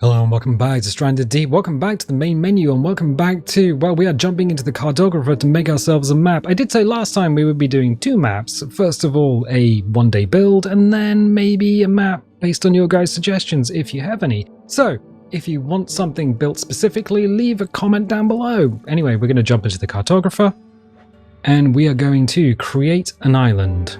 Hello and welcome back to Stranded Deep, welcome back to the main menu, and welcome back to, well, we are jumping into the cartographer to make ourselves a map. I did say last time we would be doing two maps. First of all, a one-day build, and then maybe a map based on your guys' suggestions, if you have any. So, if you want something built specifically, leave a comment down below. Anyway, we're going to jump into the cartographer, and we are going to create an island.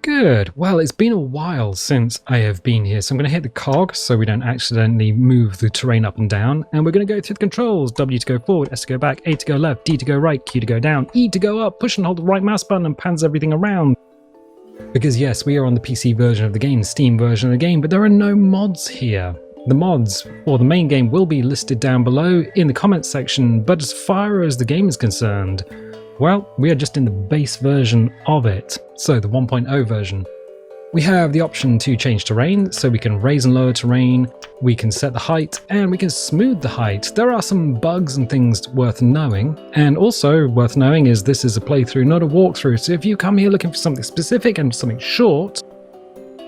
Good. Well, it's been a while since I have been here, so I'm going to hit the cog so we don't accidentally move the terrain up and down, and we're going to go through the controls. W to go forward, S to go back, A to go left, D to go right, Q to go down, E to go up, push and hold the right mouse button and pans everything around. Because yes, we are on the PC version of the game, Steam version of the game, but there are no mods here. The mods for the main game will be listed down below in the comments section, but as far as the game is concerned, well, we are just in the base version of it, so the 1.0 version. We have the option to change terrain, so we can raise and lower terrain, we can set the height, and we can smooth the height. There are some bugs and things worth knowing, and also worth knowing is this is a playthrough, not a walkthrough, so if you come here looking for something specific and something short,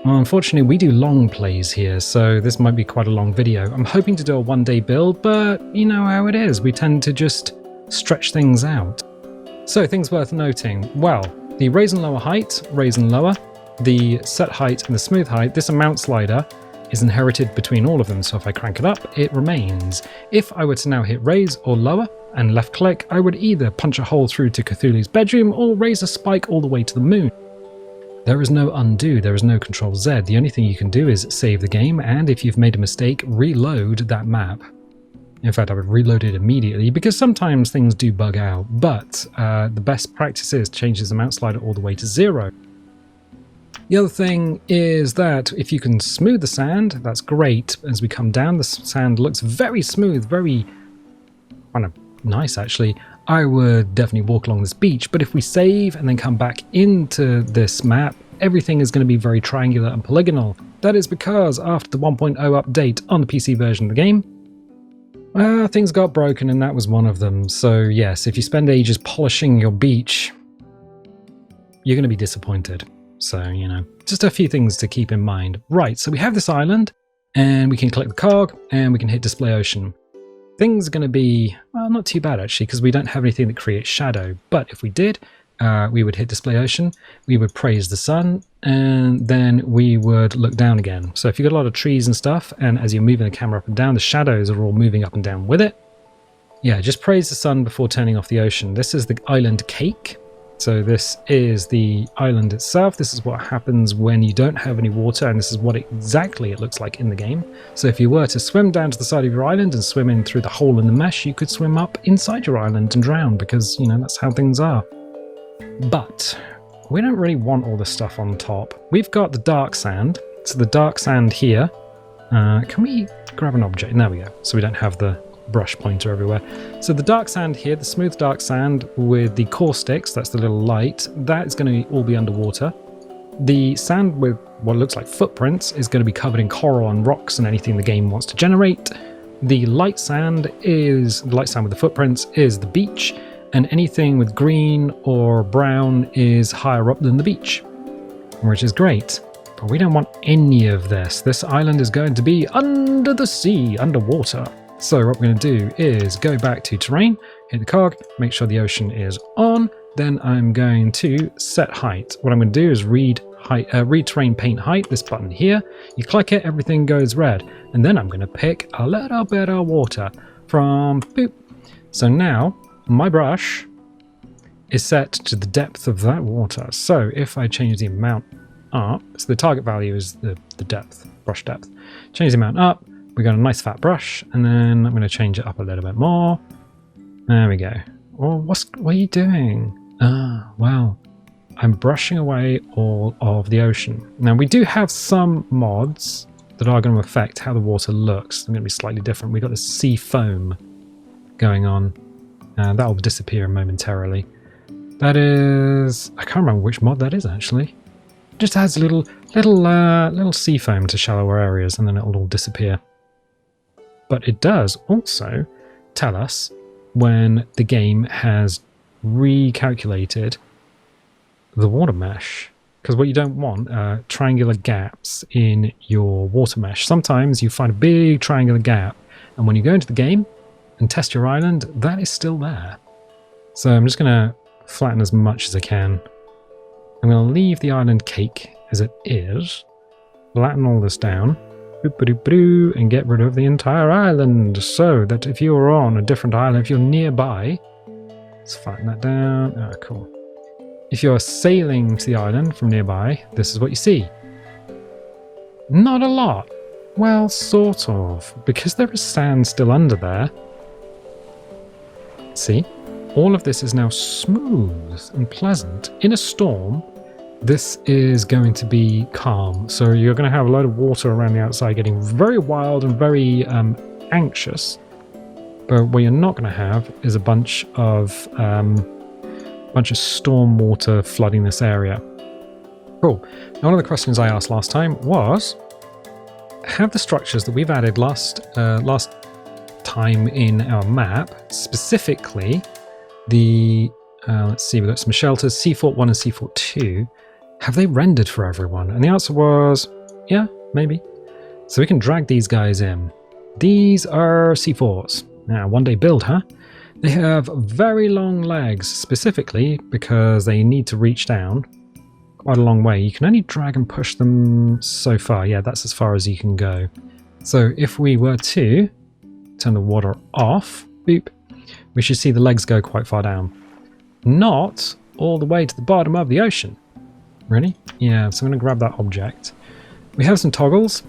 well, unfortunately we do long plays here, so this might be quite a long video. I'm hoping to do a one-day build, but you know how it is, we tend to just stretch things out. So things worth noting, well, the raise and lower height, raise and lower, the set height and the smooth height, this amount slider is inherited between all of them, so if I crank it up, it remains. If I were to now hit raise or lower and left click, I would either punch a hole through to Cthulhu's bedroom or raise a spike all the way to the moon. There is no undo, there is no Control Z, the only thing you can do is save the game, and if you've made a mistake, reload that map. In fact, I would reload it immediately because sometimes things do bug out, but the best practice is change the mount slider all the way to 0. The other thing is that if you can smooth the sand, that's great. As we come down, the sand looks very smooth, very kind of nice actually. I would definitely walk along this beach, but if we save and then come back into this map, everything is going to be very triangular and polygonal. That is because after the 1.0 update on the PC version of the game, well, things got broken and that was one of them. So yes, if you spend ages polishing your beach, you're going to be disappointed. So, you know, just a few things to keep in mind. Right, so we have this island and we can click the cog and we can hit display ocean. Things are going to be, well, not too bad actually, because we don't have anything that creates shadow. But if we did, we would hit display ocean, we would praise the sun, and then we would look down again. So if you've got a lot of trees and stuff, and as you're moving the camera up and down, the shadows are all moving up and down with it. Yeah, just praise the sun before turning off the ocean. This is the island cake. So this is the island itself. This is what happens when you don't have any water, and this is what exactly it looks like in the game. So if you were to swim down to the side of your island and swim in through the hole in the mesh, you could swim up inside your island and drown, because, you know, that's how things are. But we don't really want all this stuff on top. We've got the dark sand. So the dark sand here. Can we grab an object? There we go. So we don't have the brush pointer everywhere. So the dark sand here, the smooth dark sand with the core sticks, that's the little light, that is going to all be underwater. The sand with what looks like footprints is going to be covered in coral and rocks and anything the game wants to generate. The light sand with the footprints is the beach. And anything with green or brown is higher up than the beach, which is great. But we don't want any of this. This island is going to be under the sea, underwater. So what we're going to do is go back to terrain, hit the cog, make sure the ocean is on. Then I'm going to set height. What I'm going to do is read terrain paint height, this button here. You click it, everything goes red. And then I'm going to pick a little bit of water from boop. So now my brush is set to the depth of that water. So if I change the amount up, so the target value is the depth, brush depth. Change the amount up, we got a nice fat brush, and then I'm going to change it up a little bit more. There we go. Oh, what are you doing? Well, I'm brushing away all of the ocean. Now we do have some mods that are going to affect how the water looks. They're going to be slightly different. We've got this sea foam going on. That will disappear momentarily. That is, I can't remember which mod that is actually. It just adds a little sea foam to shallower areas, and then it will all disappear. But it does also tell us when the game has recalculated the water mesh. Because what you don't want are triangular gaps in your water mesh. Sometimes you find a big triangular gap, and when you go into the game and test your island, that is still there. So I'm just going to flatten as much as I can. I'm going to leave the island cake as it is, flatten all this down, and get rid of the entire island, so that if you're on a different island, if you're nearby, let's flatten that down. Ah, cool. If you're sailing to the island from nearby, this is what you see. Not a lot. Well, sort of, because there is sand still under there. See? All of this is now smooth and pleasant. In a storm, this is going to be calm. So you're going to have a load of water around the outside getting very wild and very anxious. But what you're not going to have is a bunch of storm water flooding this area. Cool. Now, one of the questions I asked last time was, have the structures that we've added last time in our map, specifically the, let's see, we've got some shelters, Seafort 1 and Seafort 2, have they rendered for everyone? And the answer was, yeah, maybe. So we can drag these guys in. These are Seaforts. Now, one day build, huh? They have very long legs, specifically because they need to reach down quite a long way. You can only drag and push them so far. Yeah, that's as far as you can go. So if we were to turn the water off, boop, we should see the legs go quite far down. Not all the way to the bottom of the ocean. Really? Yeah, so I'm going to grab that object. We have some toggles.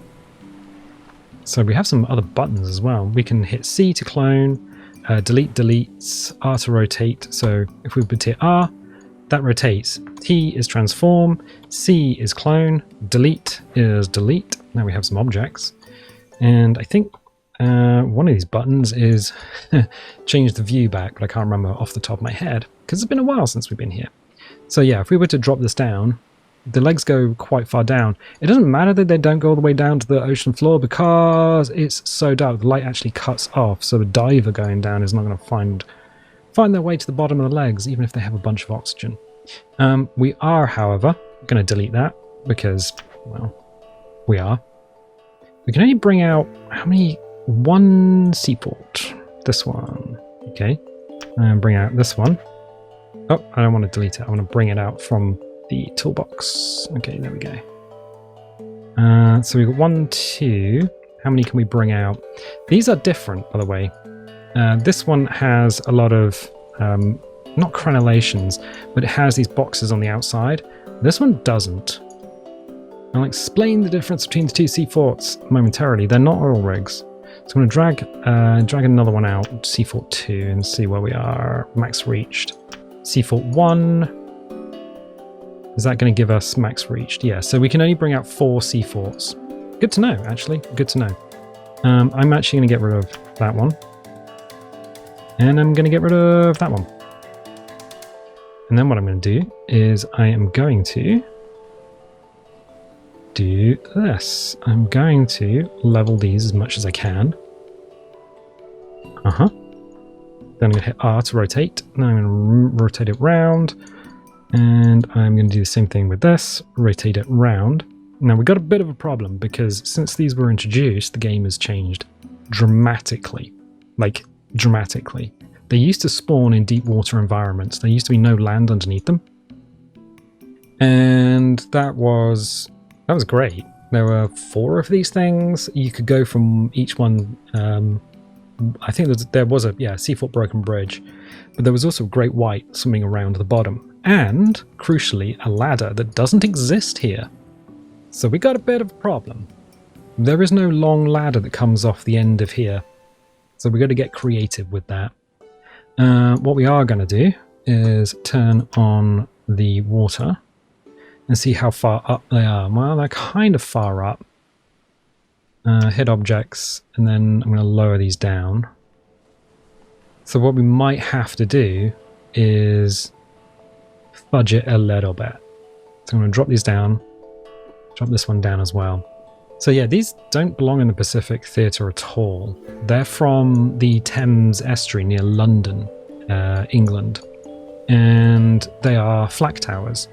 So we have some other buttons as well. We can hit C to clone, delete deletes, R to rotate. So if we would hit R, that rotates. T is transform, C is clone, delete is delete. Now we have some objects. And I think one of these buttons is change the view back, but I can't remember off the top of my head because it's been a while since we've been here. So yeah, if we were to drop this down, the legs go quite far down. It doesn't matter that they don't go all the way down to the ocean floor because it's so dark. The light actually cuts off, so a diver going down is not going to find their way to the bottom of the legs, even if they have a bunch of oxygen. We are, however, going to delete that because, well, we are. We can only bring out, how many? One seaport. This one. Okay. And bring out this one. Oh, I don't want to delete it. I want to bring it out from the toolbox. Okay, there we go. So we've got 1, 2. How many can we bring out? These are different, by the way. This one has a lot of, not crenellations, but it has these boxes on the outside. This one doesn't. I'll explain the difference between the two seaforts momentarily. They're not oil rigs. So I'm going to drag another one out, Seafort 2, and see where we are. Max reached. Seafort 1. Is that going to give us max reached? Yeah, so we can only bring out 4 Seaforts. Good to know, actually. Good to know. I'm actually going to get rid of that one. And I'm going to get rid of that one. And then what I'm going to do is I am going to do this. I'm going to level these as much as I can. Then I'm going to hit R to rotate. Now I'm going to rotate it round. And I'm going to do the same thing with this. Rotate it round. Now we've got a bit of a problem because since these were introduced, the game has changed dramatically. Like, dramatically. They used to spawn in deep water environments. There used to be no land underneath them. And that was great. There were 4 of these things. You could go from each one. I think there was a Seafort Broken Bridge, but there was also a great white swimming around the bottom, and crucially a ladder that doesn't exist here. So we got a bit of a problem. There is no long ladder that comes off the end of here, so we got to get creative with that. What we are going to do is turn on the water and see how far up they are. Well, they're kind of far up. Hit objects, and then I'm going to lower these down. So what we might have to do is fudge it a little bit. So I'm going to drop these down, drop this one down as well. So yeah, these don't belong in the Pacific Theatre at all. They're from the Thames estuary near London, England. And they are flak towers.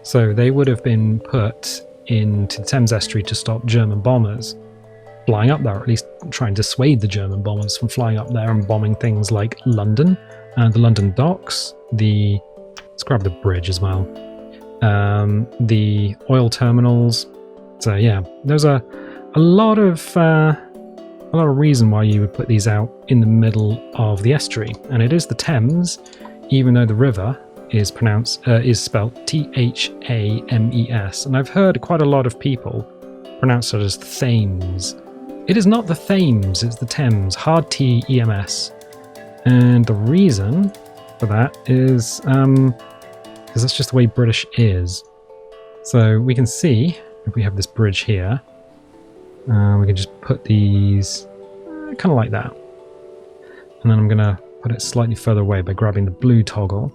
So they would have been put into the Thames estuary to stop German bombers flying up there, or at least try and dissuade the German bombers from flying up there and bombing things like London, the London docks, let's grab the bridge as well, the oil terminals. So yeah, there's a lot of reason why you would put these out in the middle of the estuary, and it is the Thames, even though the river is spelled Thames, and I've heard quite a lot of people pronounce it as Thames. It is not the Thames, it's the Thames, hard T-E-M-S. And the reason for that is because that's just the way British is. So we can see, if we have this bridge here, we can just put these kind of like that. And then I'm going to put it slightly further away by grabbing the blue toggle.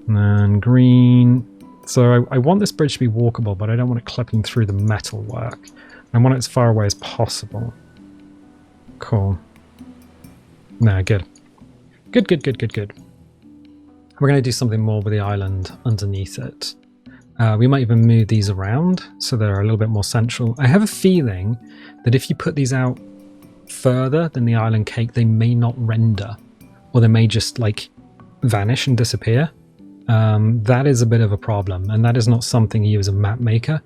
And then green. So I want this bridge to be walkable, but I don't want it clipping through the metal work. I want it as far away as possible. Cool. Nah, good. Good. We're going to do something more with the island underneath it. We might even move these around so they're a little bit more central. I have a feeling that if you put these out further than the island cake, they may not render, or they may just like vanish and disappear. That is a bit of a problem, and that is not something you as a map maker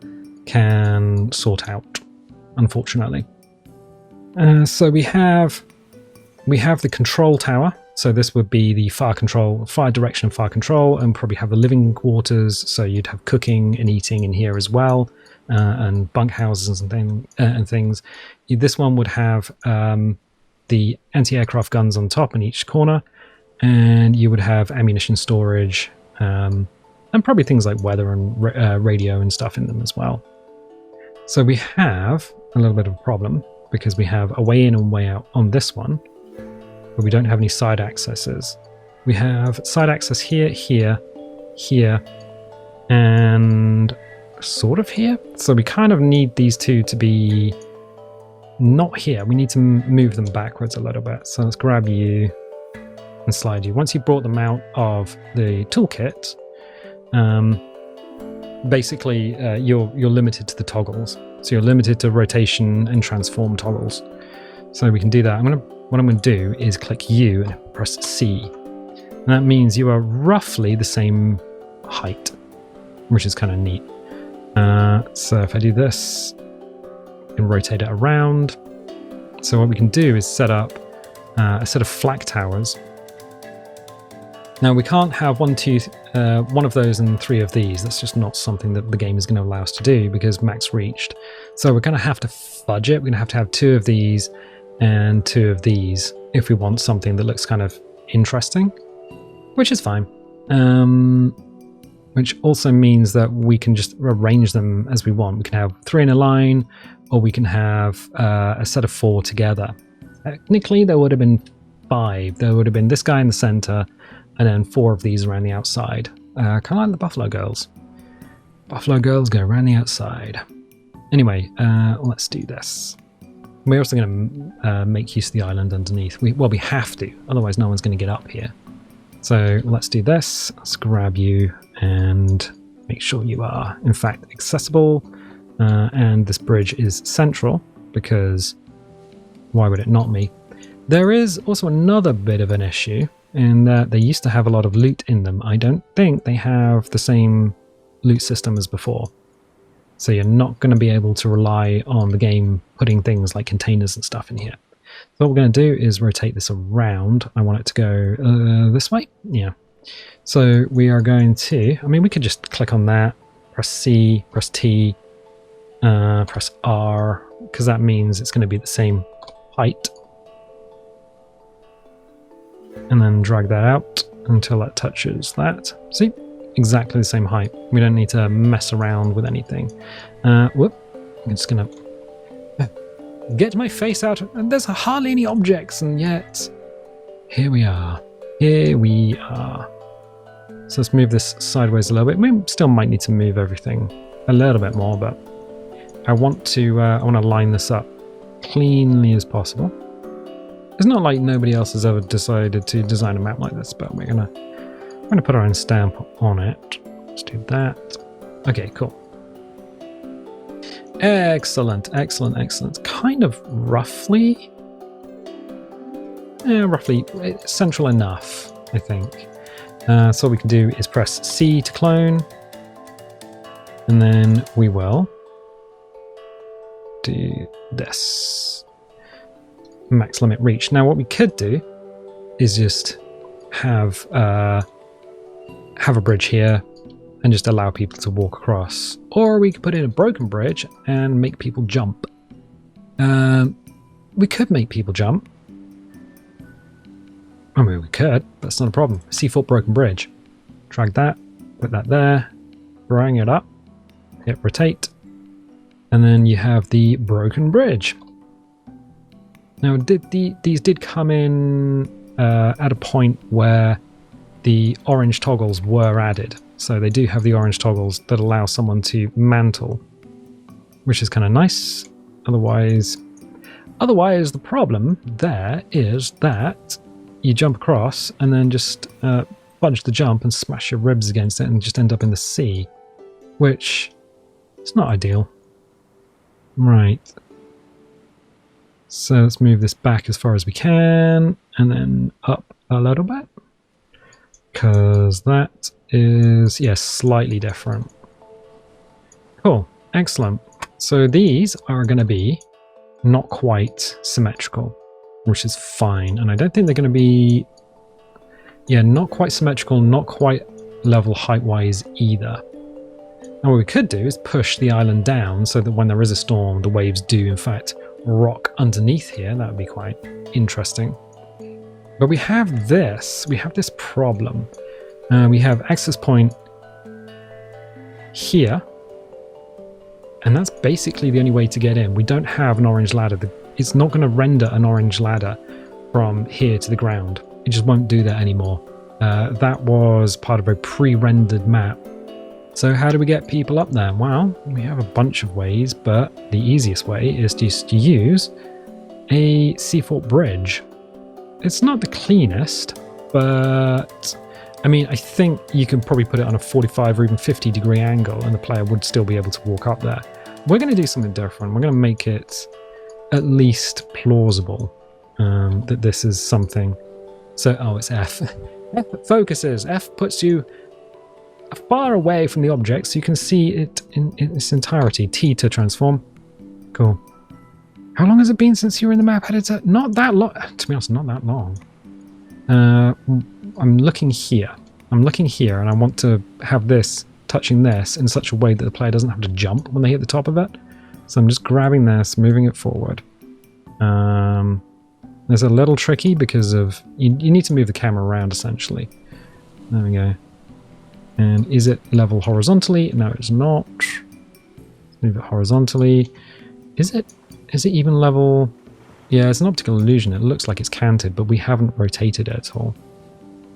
can sort out, unfortunately. So we have the control tower. So this would be the fire direction and fire control, and probably have the living quarters. So you'd have cooking and eating in here as well, and bunkhouses and things. This one would have the anti-aircraft guns on top in each corner, and you would have ammunition storage, and probably things like weather and radio and stuff in them as well. So we have a little bit of a problem because we have a way in and way out on this one, but we don't have any side accesses. We have side access here, here, here, and sort of here. So we kind of need these two to be not here. We need to move them backwards a little bit. So let's grab you and slide you. Once you've brought them out of the toolkit, basically you're limited to the toggles. So you're limited to rotation and transform toggles. So we can do that. What I'm going to do is click U and press C. And that means you are roughly the same height, which is kind of neat. So if I do this, I can rotate it around. So what we can do is set up a set of flak towers. Now we can't have one of those and 3 of these. That's just not something that the game is going to allow us to do because max reached. So we're going to have to fudge it. We're going to have 2 of these and 2 of these if we want something that looks kind of interesting, which is fine. Which also means that we can just arrange them as we want. We can have 3 in a line, or we can have a set of 4 together. Technically, there would have been 5. There would have been this guy in the center, and then 4 of these around the outside. Kind of like the Buffalo Girls. Buffalo Girls go around the outside. Anyway, let's do this. We're also going to make use of the island underneath. We have to, otherwise no one's going to get up here. So let's do this. Let's grab you and make sure you are, in fact, accessible. And this bridge is central, because why would it not be? There is also another bit of an issue in that they used to have a lot of loot in them. I don't think they have the same loot system as before. So you're not going to be able to rely on the game putting things like containers and stuff in here. So what we're going to do is rotate this around. I want it to go this way. Yeah. So we are going to, we could just click on that, press C, press T, press R, because that means it's going to be the same height. And then drag that out until that touches that. See? Exactly the same height. We don't need to mess around with anything. Whoop. I'm just going to get my face out. And there's hardly any objects, and yet here we are. Here we are. So let's move this sideways a little bit. We still might need to move everything a little bit more, but I want to line this up cleanly as possible. It's not like nobody else has ever decided to design a map like this, but we're gonna put our own stamp on it. Let's do that. Okay, cool. Excellent, excellent, excellent. Kind of roughly... roughly central enough, I think. So what we can do is press C to clone. And then we will do this. Max limit reach. Now what we could do is just have a bridge here and just allow people to walk across. Or we could put in a broken bridge and make people jump. We could make people jump. I mean, we could. That's not a problem. C4 broken bridge. Drag that. Put that there. Bring it up. Hit rotate. And then you have the broken bridge. Now, these did come in at a point where the orange toggles were added. So they do have the orange toggles that allow someone to mantle, which is kind of nice. Otherwise, the problem there is that you jump across and then just fudge the jump and smash your ribs against it and just end up in the sea, which is not ideal. Right. So let's move this back as far as we can and then up a little bit, because that is, yes, slightly different. Cool. Excellent. So these are going to be not quite symmetrical, which is fine. And I don't think they're going to be, yeah, not quite symmetrical, not quite level height-wise either. And what we could do is push the island down so that when there is a storm, the waves do, in fact, rock underneath here. That would be quite interesting. But we have this problem. We have access point here. And that's basically the only way to get in. We don't have an orange ladder. It's not going to render an orange ladder from here to the ground. It just won't do that anymore. That was part of a pre-rendered map. So how do we get people up there? Well, we have a bunch of ways, but the easiest way is just to use a C4 bridge. It's not the cleanest, but I mean, I think you can probably put it on a 45 or even 50 degree angle and the player would still be able to walk up there. We're going to do something different. We're going to make it at least plausible that this is something. So, oh, it's F. F focuses. F puts you far away from the object so you can see it in its entirety. T to transform. Cool. How long has it been since you were in the map editor? Not that long. To be honest, not that long. I'm looking here. And I want to have this touching this in such a way that the player doesn't have to jump when they hit the top of it. So I'm just grabbing this, moving it forward. It's a little tricky because of you need to move the camera around essentially. There we go. And is it level horizontally? No, it's not. Let's move it horizontally. Is it even level? Yeah, it's an optical illusion. It looks like it's canted, but we haven't rotated it at all.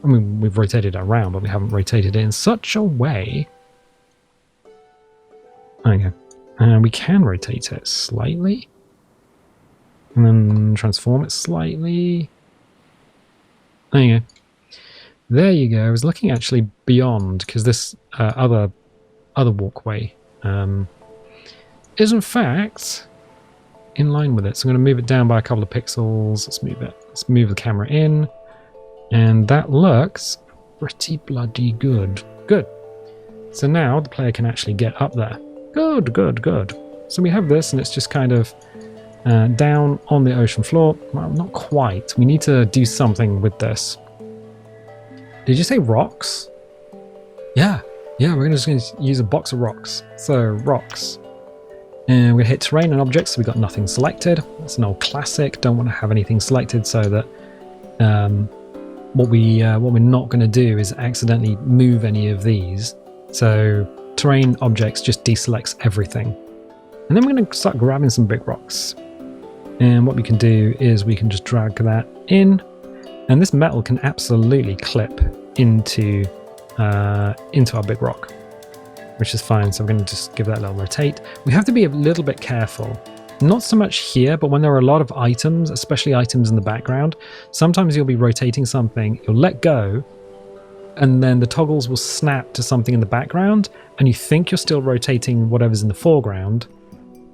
I mean, we've rotated it around, but we haven't rotated it in such a way. There we go. And we can rotate it slightly. And then transform it slightly. There you go. There you go. I was looking actually beyond, because this other walkway is in fact in line with it. So I'm going to move it down by a couple of pixels. Let's move it. Let's move the camera in. And that looks pretty bloody good. Good. So now the player can actually get up there. Good, good, good. So we have this, and it's just kind of down on the ocean floor. Well, not quite. We need to do something with this. Did you say rocks? Yeah, we're just going to use a box of rocks. So, rocks. And we're going to hit terrain and objects, so we've got nothing selected. That's an old classic. Don't want to have anything selected so that what we're not going to do is accidentally move any of these. So, terrain objects just deselects everything. And then we're going to start grabbing some big rocks. And what we can do is we can just drag that in. And this metal can absolutely clip into our big rock, which is fine. So I'm going to just give that a little rotate. We have to be a little bit careful. Not so much here, but when there are a lot of items, especially items in the background, sometimes you'll be rotating something, you'll let go, and then the toggles will snap to something in the background, and you think you're still rotating whatever's in the foreground,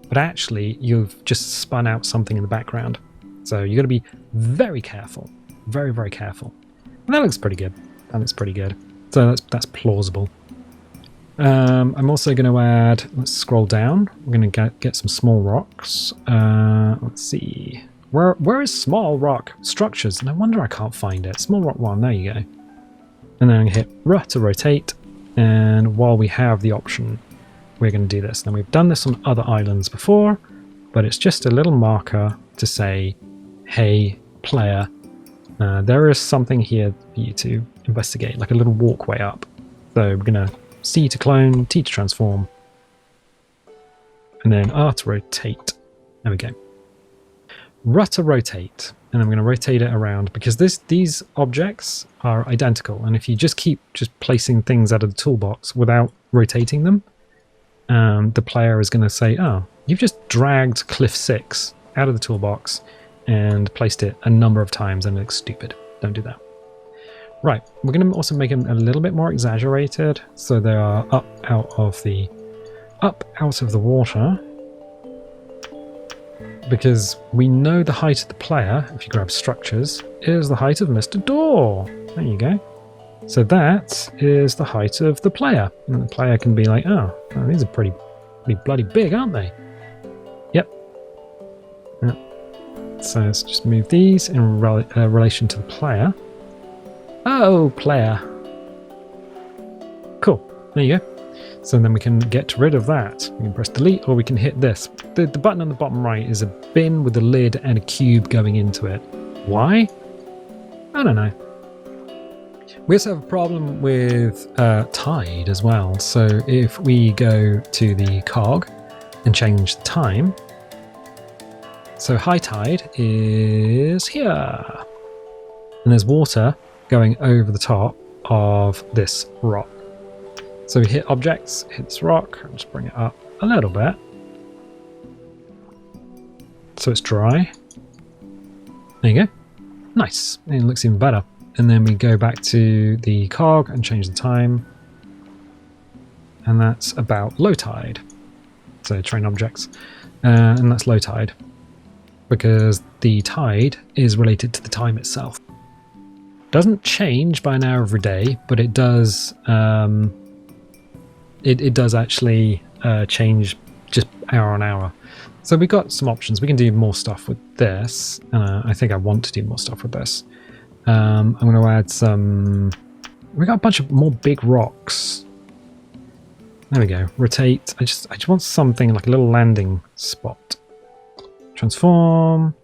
but actually you've just spun out something in the background. So you got to be very careful, very, very careful. And that looks pretty good. That looks pretty good. So that's plausible. I'm also going to add, let's scroll down. We're going to get some small rocks. Let's see. Where is small rock structures? No wonder I can't find it. Small rock 1, there you go. And then I'm going to hit R to rotate. And while we have the option, we're going to do this. Now we've done this on other islands before, but it's just a little marker to say, hey, player, there is something here for you to investigate, like a little walkway up. So we're going to C to clone, T to transform, and then R to rotate. There we go. R to rotate, and I'm going to rotate it around because these objects are identical, and if you just keep placing things out of the toolbox without rotating them, the player is going to say, oh, you've just dragged Cliff 6 out of the toolbox and placed it a number of times and it looks stupid. Don't do that. Right, we're going to also make them a little bit more exaggerated, so they are up out of the water, because we know the height of the player, if you grab structures, is the height of Mr. Door. There you go. So that is the height of the player, and the player can be like, oh, these are pretty bloody big, aren't they? Yep. So let's just move these in relation to the player. Oh, player. Cool. There you go. So then we can get rid of that. We can press delete, or we can hit this. The button on the bottom right is a bin with a lid and a cube going into it. Why? I don't know. We also have a problem with tide as well. So if we go to the cog and change the time, so high tide is here. And there's water going over the top of this rock. So we hit objects, hit this rock, and just bring it up a little bit. So it's dry. There you go. Nice. And it looks even better. And then we go back to the cog and change the time. And that's about low tide. So train objects. And that's low tide, because the tide is related to the time itself. Doesn't change by an hour every day, but it does. It does actually change just hour on hour. So we've got some options. We can do more stuff with this. I think I want to do more stuff with this. I'm going to add some. We got a bunch of more big rocks. There we go. Rotate. I just want something like a little landing spot. Transform.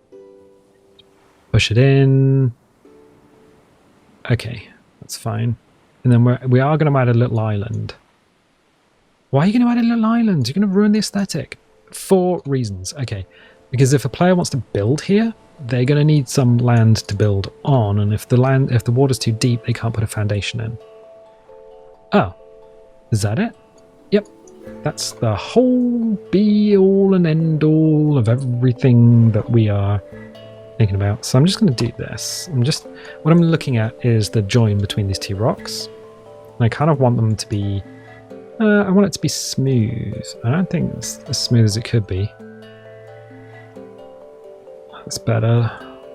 Push it in. Okay, that's fine. And then we are going to add a little island. Why are you going to add a little island? You're going to ruin the aesthetic. 4 reasons. Okay, because if a player wants to build here, they're going to need some land to build on, and if the water's too deep, they can't put a foundation in. Oh, is that it? Yep, that's the whole be all and end all of everything that we are thinking about. So I'm just going to do this. What I'm looking at is the join between these 2 rocks. And I kind of want them to be, I want it to be smooth. I don't think it's as smooth as it could be. That's better.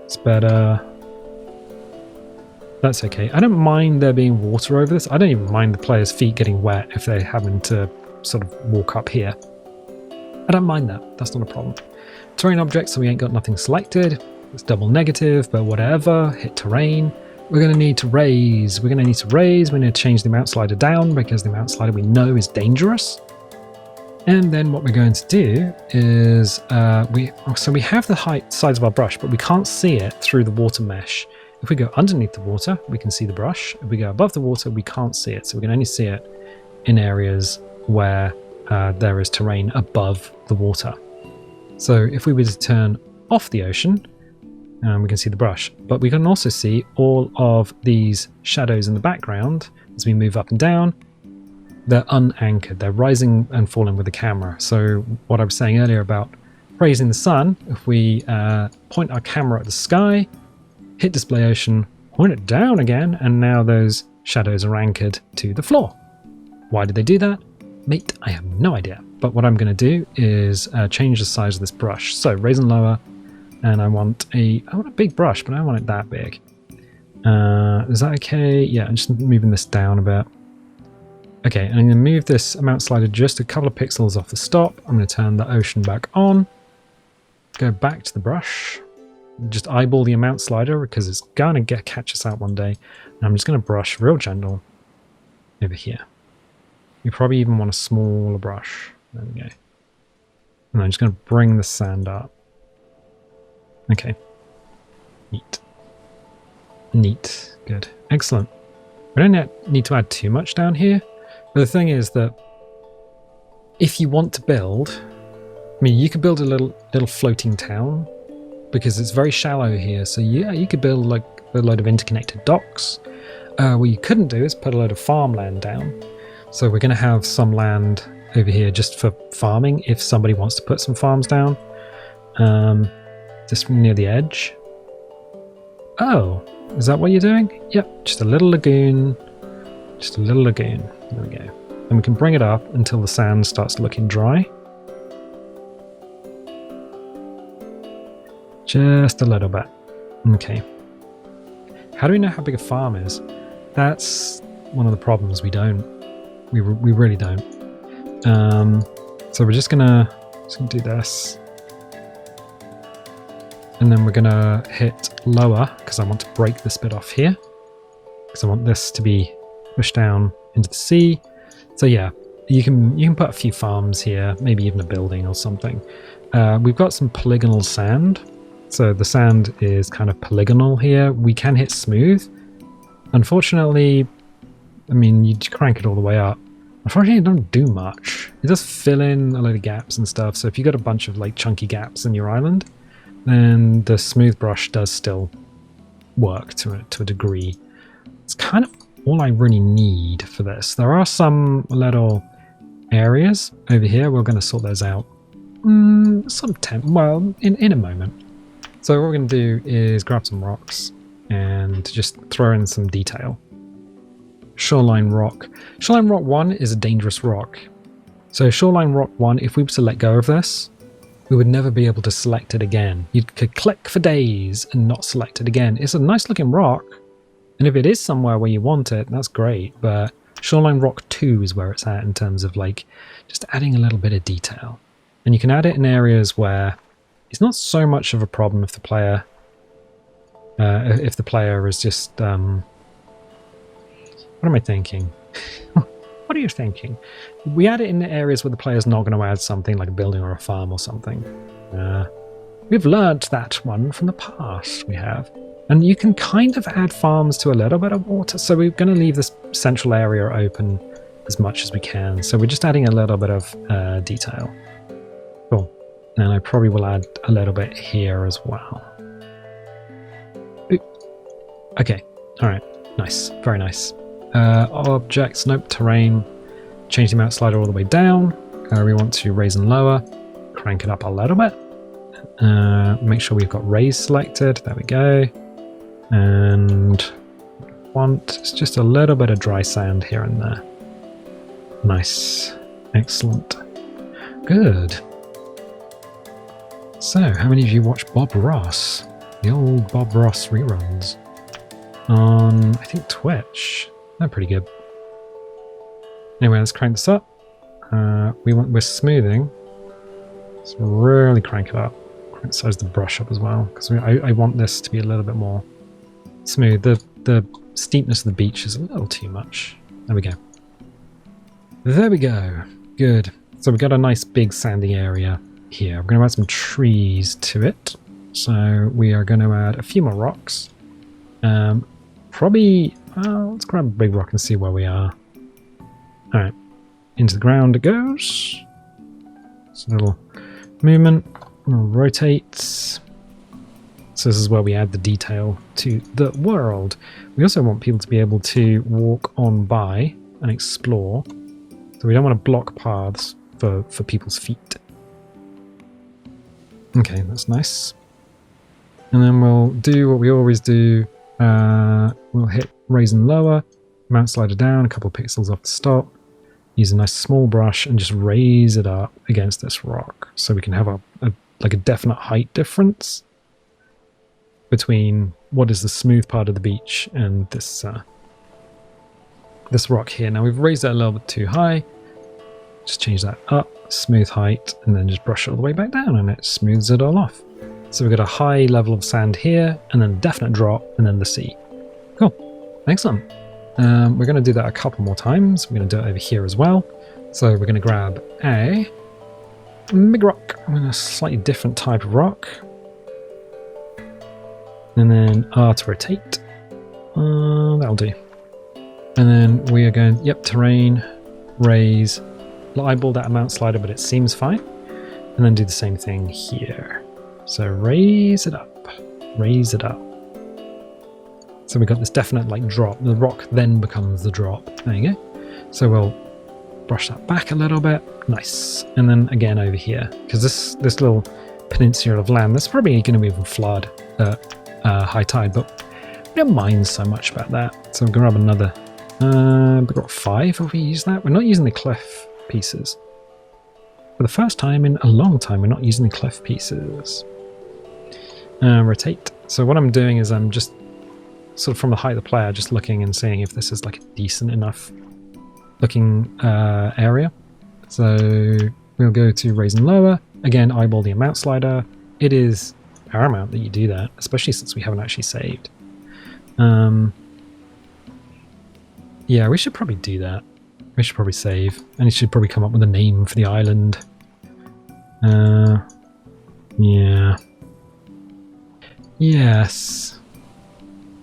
It's better. That's okay. I don't mind there being water over this. I don't even mind the players' feet getting wet if they're having to sort of walk up here. I don't mind that. That's not a problem. Terrain objects, so we ain't got nothing selected. It's double negative, but whatever. Hit terrain. We're going to need to raise. We're going to need to raise. We need to change the mount slider down because the mount slider we know is dangerous. And then what we're going to do is we have the height size of our brush, but we can't see it through the water mesh. If we go underneath the water, we can see the brush. If we go above the water, we can't see it. So we can only see it in areas where there is terrain above the water. So if we were to turn off the ocean, we can see the brush, but we can also see all of these shadows in the background as we move up and down. They're unanchored, they're rising and falling with the camera. So what I was saying earlier about praising the sun, if we point our camera at the sky, hit display ocean, point it down again, and now those shadows are anchored to the floor. Why did they do that? Mate, I have no idea. But what I'm going to do is change the size of this brush. So raise and lower, and I want a big brush, but I don't want it that big. Is that okay? Yeah, I'm just moving this down a bit. Okay, and I'm going to move this amount slider just a couple of pixels off the stop. I'm going to turn the ocean back on. Go back to the brush. Just eyeball the amount slider because it's going to catch us out one day. And I'm just going to brush real gentle over here. You probably even want a smaller brush. There we go. And I'm just going to bring the sand up. Okay. Neat. Neat. Good. Excellent. We don't need to add too much down here. But the thing is that if you want to build, I mean, you could build a little floating town because it's very shallow here. So yeah, you could build like a load of interconnected docks. What you couldn't do is put a load of farmland down. So we're going to have some land over here just for farming if somebody wants to put some farms down. Just near the edge. Oh, is that what you're doing? Yep, just a little lagoon. Just a little lagoon. There we go. And we can bring it up until the sand starts looking dry. Just a little bit. Okay. How do we know how big a farm is? That's one of the problems. We don't. We really don't. So we're just gonna do this. And then we're gonna hit lower because I want to break this bit off here. Because I want this to be pushed down into the sea. So yeah, you can put a few farms here, maybe even a building or something. We've got some polygonal sand. So the sand is kind of polygonal here. We can hit smooth. Unfortunately, I mean, you crank it all the way up. Unfortunately, it doesn't do much. It does fill in a load of gaps and stuff. So if you've got a bunch of like chunky gaps in your island, then the smooth brush does still work to a degree. It's kind of all I really need for this. There are some little areas over here. We're going to sort those out in a moment. So what we're going to do is grab some rocks and just throw in some detail. Shoreline Rock. Shoreline Rock 1 is a dangerous rock. So Shoreline Rock 1, if we were to let go of this, we would never be able to select it again. You could click for days and not select it again. It's a nice looking rock, and if it is somewhere where you want it, that's great, but Shoreline Rock 2 is where it's at in terms of like just adding a little bit of detail. And you can add it in areas where it's not so much of a problem if the player is just what am I thinking? What are you thinking? We add it in the areas where the player's not going to add something like a building or a farm or something. We've learned that one from the past, we have. And you can kind of add farms to a little bit of water, so we're going to leave this central area open as much as we can. So we're just adding a little bit of detail. Cool. And I probably will add a little bit here as well. Oop. Okay. All right. Nice. Very nice. Objects, nope, terrain. Change the amount slider all the way down. We want to raise and lower. Crank it up a little bit. Make sure we've got raise selected. There we go. And want just a little bit of dry sand here and there. Nice. Excellent. Good. So, how many of you watch Bob Ross? The old Bob Ross reruns on, I think, Twitch. They're pretty good. Anyway, let's crank this up. We're smoothing. Let's really crank it up. Crank the size of the brush up as well, because I want this to be a little bit more smooth. The steepness of the beach is a little too much. There we go. There we go. Good. So we've got a nice big sandy area here. We're going to add some trees to it. So we are going to add a few more rocks. Probably, let's grab a big rock and see where we are. Alright, into the ground it goes. It's a little movement, little rotates. So this is where we add the detail to the world. We also want people to be able to walk on by and explore. So we don't want to block paths for people's feet. Okay, that's nice. And then we'll do what we always do. We'll hit raise and lower. Mount slider down a couple of pixels off the stop. Use a nice small brush and just raise it up against this rock so we can have a definite height difference between what is the smooth part of the beach and this rock here. Now we've raised that a little bit too high. Just change that up, smooth height, and then just brush it all the way back down and it smooths it all off. So we've got a high level of sand here and then a definite drop and then the sea. Cool, excellent. We're going to do that a couple more times. We're going to do it over here as well. So we're going to grab a big rock, a slightly different type of rock. And then R to rotate. That'll do. And then we are going, terrain, raise, eyeball that amount slider, but it seems fine. And then do the same thing here. So raise it up, raise it up. So we've got this definite drop. The rock then becomes the drop. There you go. So we'll brush that back a little bit. Nice. And then again over here, because this little peninsula of land, that's probably going to be even flood at high tide, but we don't mind so much about that. So we'll grab another. We've got 5 if we use that. We're not using the cliff pieces. For the first time in a long time, we're not using the cliff pieces. Rotate. So what I'm doing is I'm just sort of from the height of the player, just looking and seeing if this is a decent enough looking area. So we'll go to raise and lower. Again, eyeball the amount slider. It is paramount that you do that, especially since we haven't actually saved. Yeah, we should probably do that. We should probably save. And it should probably come up with a name for the island. Yeah. Yes.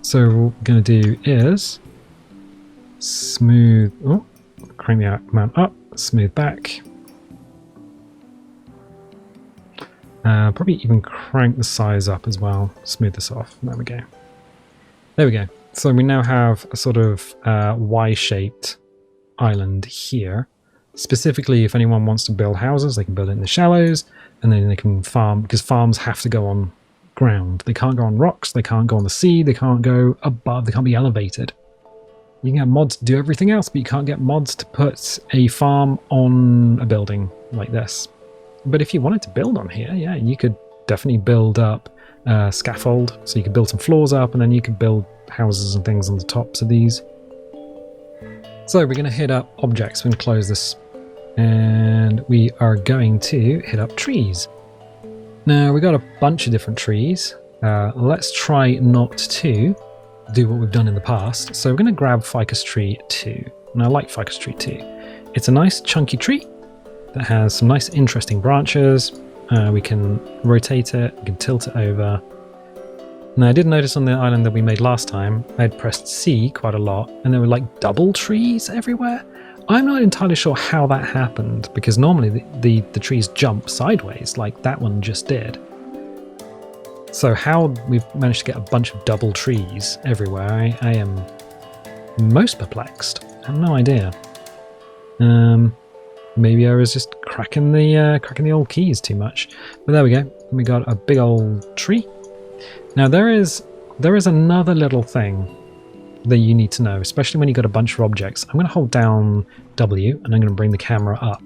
So what we're going to do is smooth, crank the amount up, smooth back. Probably even crank the size up as well, smooth this off. There we go. There we go. So we now have a sort of Y-shaped island here. Specifically, if anyone wants to build houses, they can build it in the shallows, and then they can farm, because farms have to go on ground. They can't go on rocks, they can't go on the sea, they can't go above, they can't be elevated. You can get mods to do everything else, but you can't get mods to put a farm on a building like this. But if you wanted to build on here, yeah, you could definitely build up a scaffold, so you could build some floors up, and then you could build houses and things on the tops of these. So we're going to hit up objects. We're going to close this, and we are going to hit up trees. Now we got a bunch of different trees. Let's try not to do what we've done in the past. So we're going to grab Ficus Tree 2. And I like Ficus Tree 2. It's a nice chunky tree that has some nice interesting branches. We can rotate it, we can tilt it over. Now I did notice on the island that we made last time, I had pressed C quite a lot, and there were double trees everywhere. I'm not entirely sure how that happened, because normally the trees jump sideways, like that one just did. So how we've managed to get a bunch of double trees everywhere, I am most perplexed. I have no idea. Maybe I was just cracking the old keys too much. But there we go. We got a big old tree. Now there is another little thing that you need to know, especially when you've got a bunch of objects. I'm going to hold down W and I'm going to bring the camera up.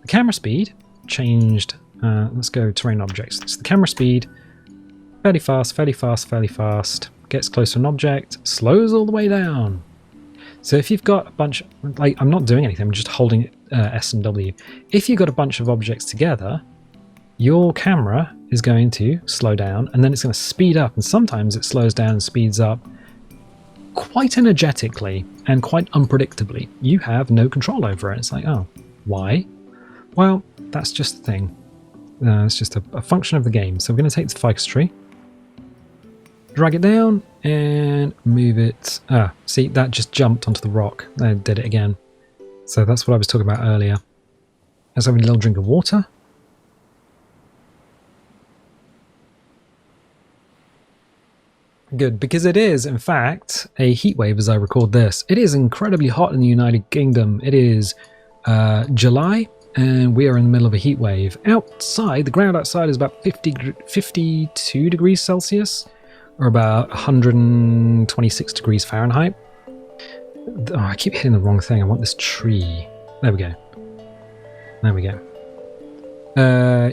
The camera speed changed. Let's go terrain objects. So the camera speed, fairly fast, fairly fast, fairly fast. Gets close to an object, slows all the way down. So if you've got a bunch, I'm not doing anything, I'm just holding S and W. If you've got a bunch of objects together, your camera is going to slow down and then it's going to speed up. And sometimes it slows down and speeds up quite energetically and quite unpredictably. You have no control over it. It's like, oh, why? Well, that's just the thing. It's just a function of the game. So we're going to take the ficus tree, drag it down and move it. See, that just jumped onto the rock. I did it again. So that's what I was talking about earlier. Let's have a little drink of water. Good, because it is, in fact, a heat wave as I record this. It is incredibly hot in the United Kingdom. It is July, and we are in the middle of a heat wave. Outside, the ground outside is about 52 degrees Celsius, or about 126 degrees Fahrenheit. Oh, I keep hitting the wrong thing. I want this tree. There we go. There we go.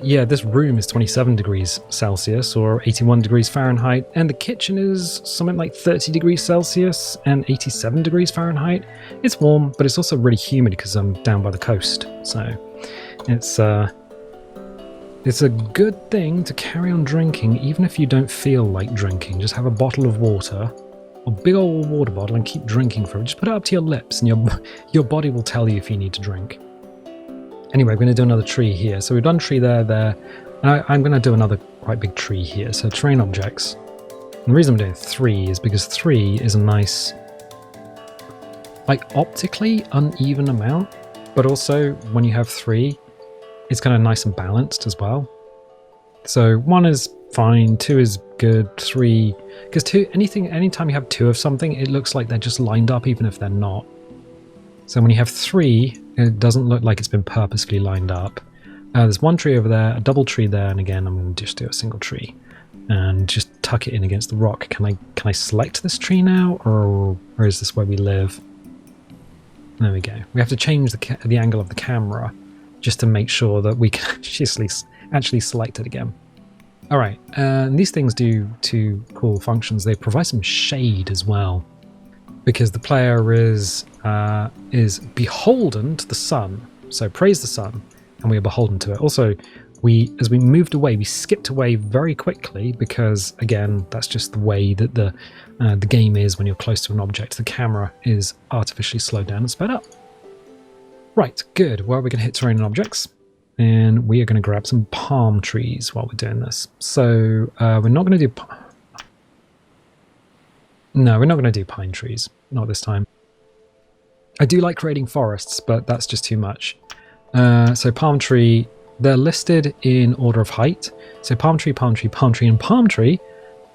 Yeah, this room is 27 degrees Celsius or 81 degrees Fahrenheit, and the kitchen is something like 30 degrees Celsius and 87 degrees Fahrenheit. It's warm, but it's also really humid because I'm down by the coast. So it's a good thing to carry on drinking, even if you don't feel like drinking. Just have a bottle of water, a big old water bottle, and keep drinking from it. Just put it up to your lips, and your body will tell you if you need to drink. Anyway, we're going to do another tree here. So we've done tree there. And I'm going to do another quite big tree here. So terrain objects. And the reason I'm doing 3 is because 3 is a nice, like optically uneven amount, but also when you have 3, it's kind of nice and balanced as well. So 1 is fine, 2 is good, 3, because 2, anytime you have 2 of something, it looks like they're just lined up even if they're not. So when you have 3, it doesn't look like it's been purposefully lined up. There's 1 tree over there, a double tree there, and again I'm going to just do a single tree and just tuck it in against the rock. Can I select this tree now, or is this where we live? There we go. We have to change the angle of the camera just to make sure that we can actually select it again. All right, and these things do 2 cool functions. They provide some shade as well, because the player is beholden to the sun. So praise the sun, and we are beholden to it. Also, as we moved away, we skipped away very quickly because, again, that's just the way that the game is when you're close to an object. The camera is artificially slowed down and sped up. Right, good. Well, we're going to hit terrain and objects, and we are going to grab some palm trees while we're doing this. So we're not going to do... No, we're not going to do pine trees. Not this time. I do like creating forests, but that's just too much. So palm tree, they're listed in order of height. So palm tree, palm tree, palm tree, and palm tree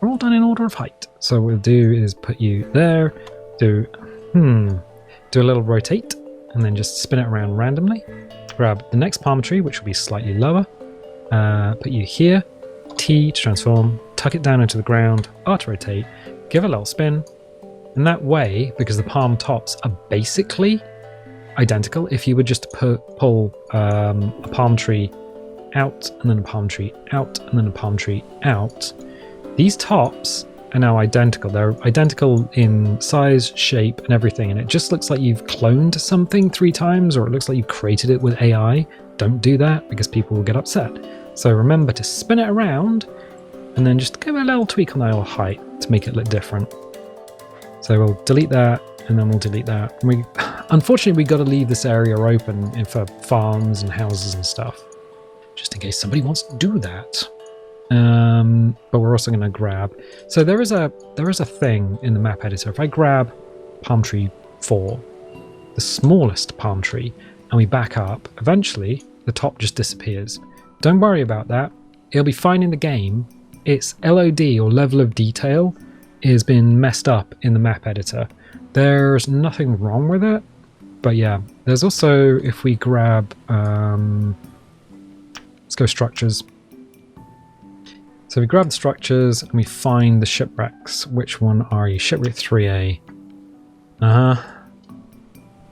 are all done in order of height. So what we'll do is put you there, do a little rotate, and then just spin it around randomly. Grab the next palm tree, which will be slightly lower. Put you here, T to transform, tuck it down into the ground, R to rotate, give a little spin, and that way, because the palm tops are basically identical, if you would just pull a palm tree out, and then a palm tree out, and then a palm tree out, these tops are now identical. They're identical in size, shape, and everything, and it just looks like you've cloned something 3 times, or it looks like you've created it with AI. Don't do that, because people will get upset. So remember to spin it around, and then just give it a little tweak on the old height to make it look different. So we'll delete that, and then we'll delete that. Unfortunately, we got to leave this area open for farms and houses and stuff, just in case somebody wants to do that. But we're also going to grab. So there is a thing in the map editor. If I grab palm tree 4, the smallest palm tree, and we back up, eventually the top just disappears. Don't worry about that. It'll be fine in the game. Its LOD, or level of detail, has been messed up in the map editor. There's nothing wrong with it, but yeah, there's also, if we grab, let's go structures. So we grab the structures and we find the shipwrecks. Which one are you? Shipwreck 3A.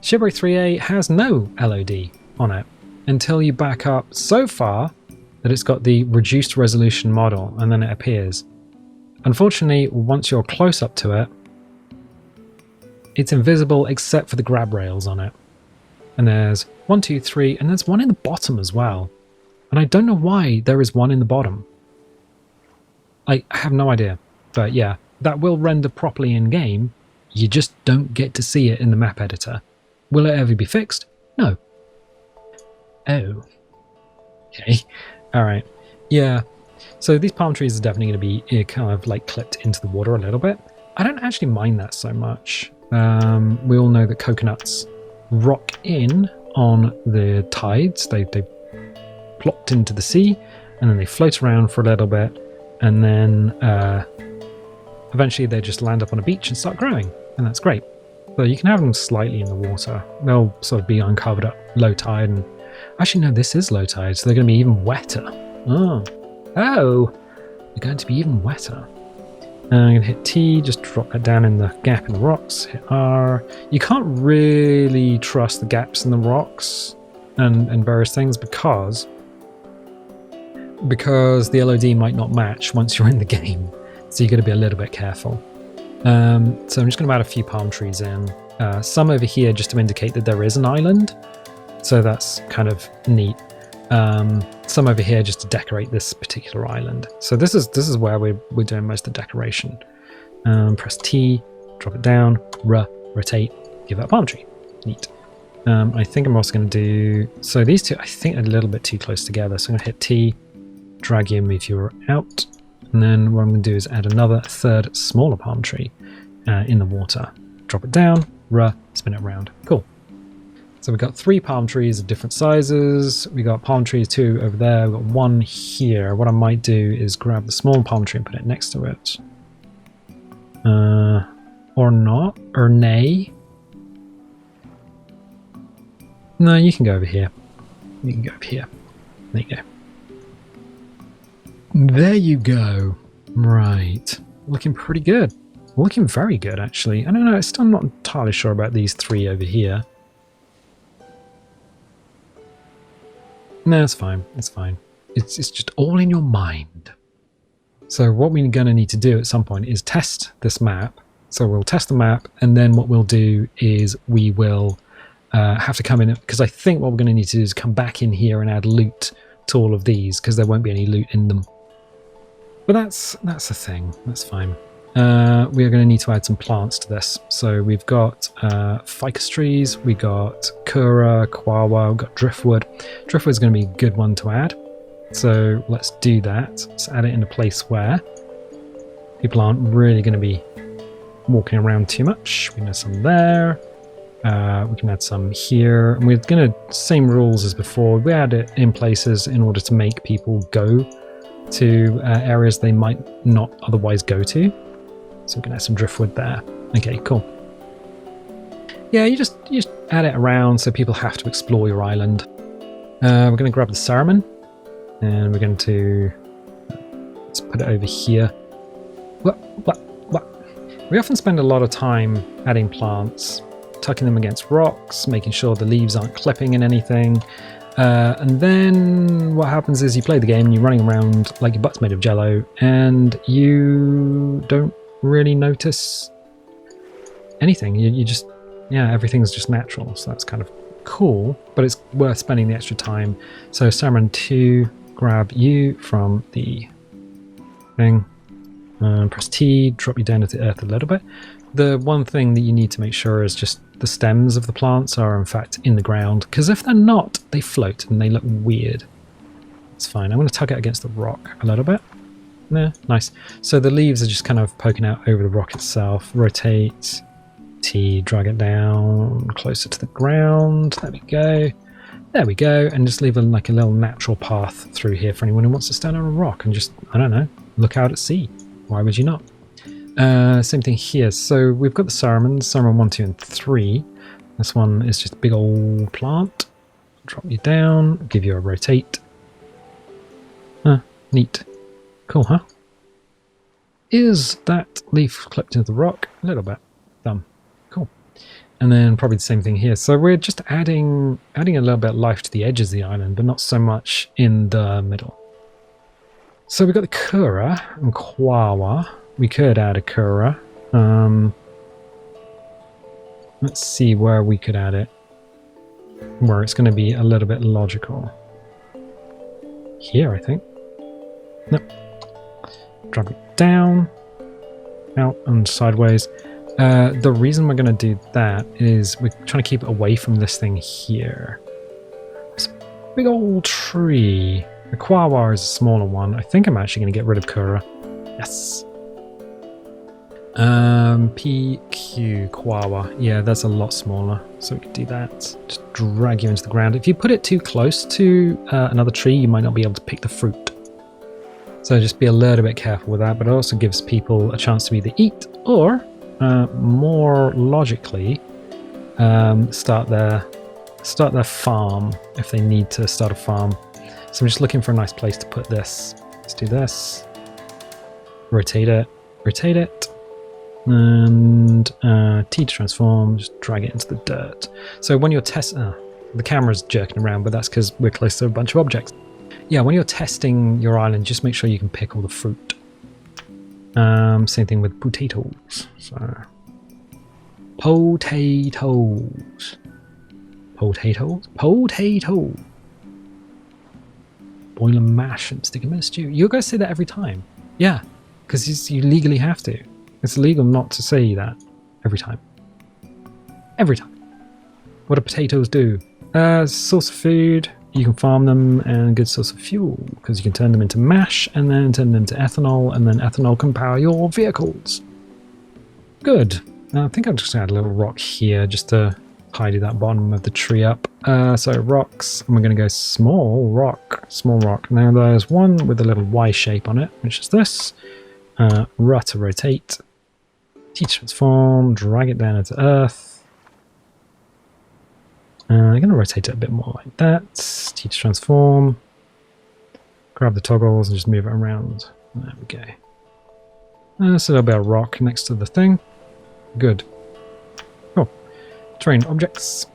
Shipwreck 3A has no LOD on it until you back up so far that it's got the reduced resolution model, and then it appears. Unfortunately, once you're close up to it, it's invisible except for the grab rails on it. And there's 1, 2, 3, and there's one in the bottom as well. And I don't know why there is one in the bottom. I have no idea. But yeah, that will render properly in game. You just don't get to see it in the map editor. Will it ever be fixed? No. Oh. Okay. Alright. Yeah. So these palm trees are definitely going to be kind of like clipped into the water a little bit. I don't actually mind that so much. We all know that coconuts rock in on the tides. They plopped into the sea, and then they float around for a little bit, and then eventually they just land up on a beach and start growing, and that's great. So you can have them slightly in the water. They'll sort of be uncovered at low tide, and actually no, this is low tide, so they're going to be even wetter. Oh, they're going to be even wetter. I'm going to hit T, just drop that down in the gap in the rocks. Hit R. You can't really trust the gaps in the rocks and various things because the LOD might not match once you're in the game. So you've got to be a little bit careful. So I'm just going to add a few palm trees in. Some over here just to indicate that there is an island. So that's kind of neat. Some over here just to decorate this particular island. So this is where we're doing most of the decoration. Press T, drop it down, rotate, give that a palm tree. Neat. I think I'm also going to do... So these two, I think, are a little bit too close together. So I'm going to hit T, drag you and move you out. And then what I'm going to do is add another third smaller palm tree in the water. Drop it down, spin it around. Cool. So we've got 3 palm trees of different sizes. We got palm trees 2 over there. We've got 1 here. What I might do is grab the small palm tree and put it next to it. Or not. Or nay. No, you can go over here. You can go over here. There you go. There you go. Right. Looking pretty good. Looking very good, actually. I don't know. I'm not entirely sure about these 3 over here. No, it's fine. It's fine. It's just all in your mind. So what we're going to need to do at some point is test this map. So we'll test the map, and then what we'll do is we will have to come in, because I think what we're going to need to do is come back in here and add loot to all of these, because there won't be any loot in them. But that's a thing. That's fine. We are going to need to add some plants to this. So we've got ficus trees, we got kura, kawawa, we've got driftwood. Driftwood is going to be a good one to add. So let's do that. Let's add it in a place where people aren't really going to be walking around too much. We can add some there. We can add some here. And we're going to, same rules as before. We add it in places in order to make people go to areas they might not otherwise go to. So we can add some driftwood there. Okay, cool. Yeah, you just add it around so people have to explore your island. We're going to grab the salmon, and we're going to let's put it over here. What? We often spend a lot of time adding plants, tucking them against rocks, making sure the leaves aren't clipping in anything. And then what happens is you play the game and you're running around like your butt's made of jello, and you don't really notice anything. You just, yeah, everything's just natural. So that's kind of cool, but it's worth spending the extra time. So Salmon 2, grab you from the thing, press T, drop you down to the earth a little bit. The one thing that you need to make sure is just the stems of the plants are in fact in the ground, because if they're not, they float and they look weird. It's fine. I'm going to tug it against the rock a little bit. Yeah, nice. So the leaves are just kind of poking out over the rock itself. Rotate, T, drag it down closer to the ground. There we go. There we go. And just leave like a little natural path through here for anyone who wants to stand on a rock and just, I don't know, look out at sea. Why would you not? Same thing here. So we've got the salmon 1, 2, and 3. This one is just a big old plant. Drop you down, give you a rotate. Neat. Cool, huh? Is that leaf clipped into the rock? A little bit. Done. Cool. And then probably the same thing here. So we're just adding a little bit of life to the edges of the island, but not so much in the middle. So we've got the kura and kawawa. We could add a kura. Let's see where we could add it, where it's going to be a little bit logical. Here, I think. Nope. Drag it down, out and sideways. The reason we're going to do that is we're trying to keep it away from this thing here. It's a big old tree. The kawawa is a smaller one. I think I'm actually going to get rid of kura. Yes. PQ kawawa. Yeah, that's a lot smaller. So we can do that. Just drag you into the ground. If you put it too close to another tree, you might not be able to pick the fruit. So just be a little bit careful with that, but it also gives people a chance to either eat or, more logically, start their farm if they need to start a farm. So I'm just looking for a nice place to put this. Let's do this. Rotate it. rotate it, and T to transform, just drag it into the dirt. So when you're the camera's jerking around, but that's because we're close to a bunch of objects. Yeah, when you're testing your island, just make sure you can pick all the fruit. Same thing with potatoes. So potatoes. Boil and mash and stick them in a stew. You guys say that every time. Yeah, because you legally have to. It's illegal not to say that every time. Every time. What do potatoes do? Source of food. You can farm them, and good source of fuel, because you can turn them into mash and then turn them into ethanol, and then ethanol can power your vehicles. Good. I think I'll just add a little rock here just to tidy that bottom of the tree up. So rocks, and we're going to go small rock. Now there's one with a little Y shape on it, which is this. R to rotate. T to transform, drag it down into earth. I'm going to rotate it a bit more like that. T to transform. Grab the toggles and just move it around. There we go. There's a little bit of rock next to the thing. Good. Cool. Terrain objects.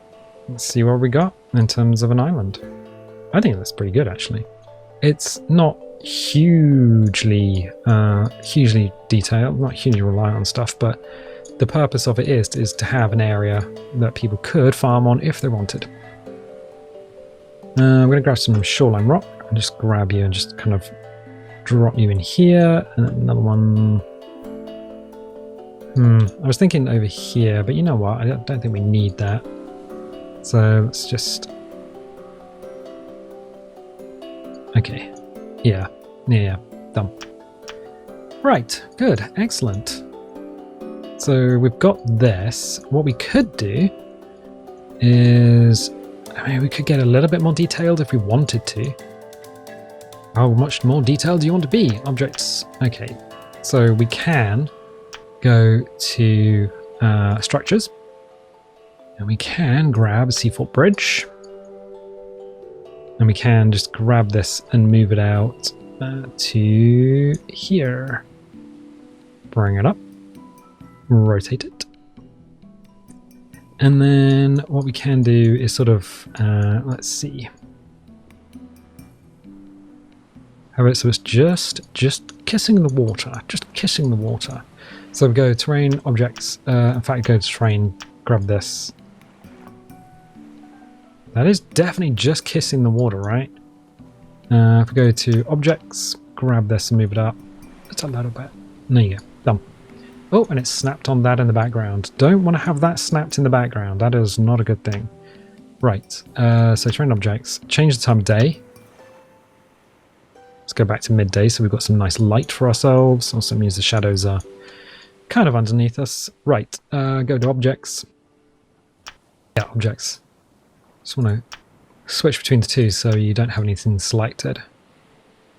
Let's see what we got in terms of an island. I think that's pretty good, actually. It's not hugely detailed, not hugely reliant on stuff, but the purpose of it is to have an area that people could farm on if they wanted. I'm going to grab some shoreline rock and just grab you and just kind of drop you in here. And another one. I was thinking over here, but you know what? I don't think we need that. So let's just... Okay. Yeah. Done. Right. Good. Excellent. So we've got this. What we could do is... I mean, we could get a little bit more detailed if we wanted to. How much more detailed do you want to be? Objects. Okay. So we can go to structures. And we can grab a seafort bridge. And we can just grab this and move it out to here. Bring it up. Rotate it. And then what we can do is sort of, let's see. Have it so it's just kissing the water. Just kissing the water. So we go terrain, objects. In fact, go to terrain, grab this. That is definitely just kissing the water, right? If we go to objects, grab this and move it up. Just a little bit. There you go. Done. Oh, and it's snapped on that in the background. Don't want to have that snapped in the background. That is not a good thing. Right. So terrain objects. Change the time of day. Let's go back to midday so we've got some nice light for ourselves. Also means the shadows are kind of underneath us. Right. Go to objects. Yeah, objects. Just want to switch between the two so you don't have anything selected.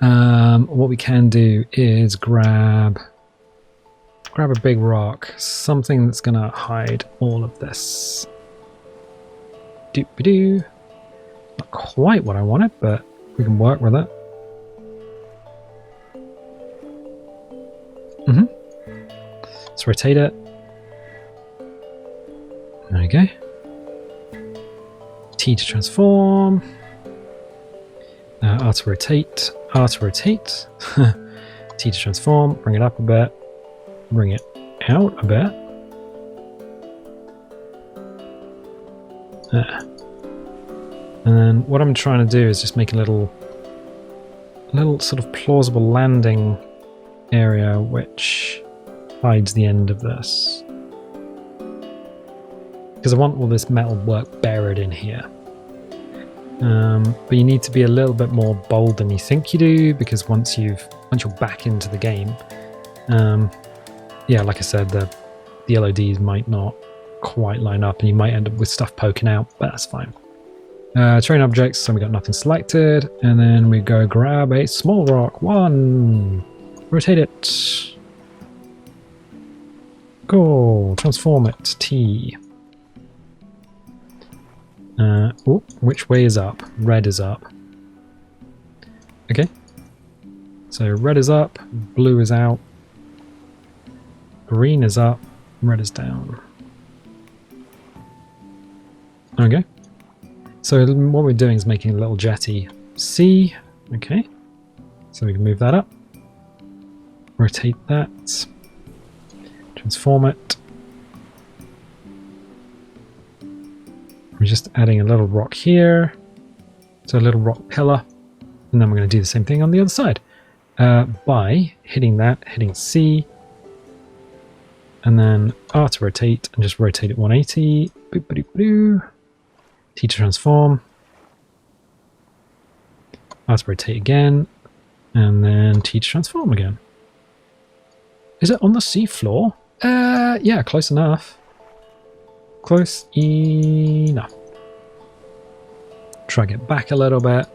What we can do is grab a big rock, something that's going to hide all of this. Doop-a-doo. Not quite what I wanted, but we can work with it. Let's rotate it. There we go. T to transform. R to rotate. R to rotate. T to transform. Bring it up a bit. Bring it out a bit. There. And then what I'm trying to do is just make a little sort of plausible landing area which hides the end of this. Because I want all this metal work buried in here. But you need to be a little bit more bold than you think you do, because once you're back into the game, yeah, like I said, the LODs might not quite line up and you might end up with stuff poking out, but that's fine. Terrain objects, so we got nothing selected, and then we go grab a small rock. One. Rotate it. Go. Transform it. T. Oh, which way is up? Red is up. Okay. So red is up, blue is out. Green is up, red is down. Okay. So what we're doing is making a little jetty. C. Okay. So we can move that up. Rotate that. Transform it. We're just adding a little rock here. So a little rock pillar. And then we're going to do the same thing on the other side. By hitting that, hitting C. And then R to rotate, and just rotate it 180. Boop, boop, boop. T to transform. R to rotate again. And then T to transform again. Is it on the sea floor? Yeah, close enough. Close enough. Drag it back a little bit.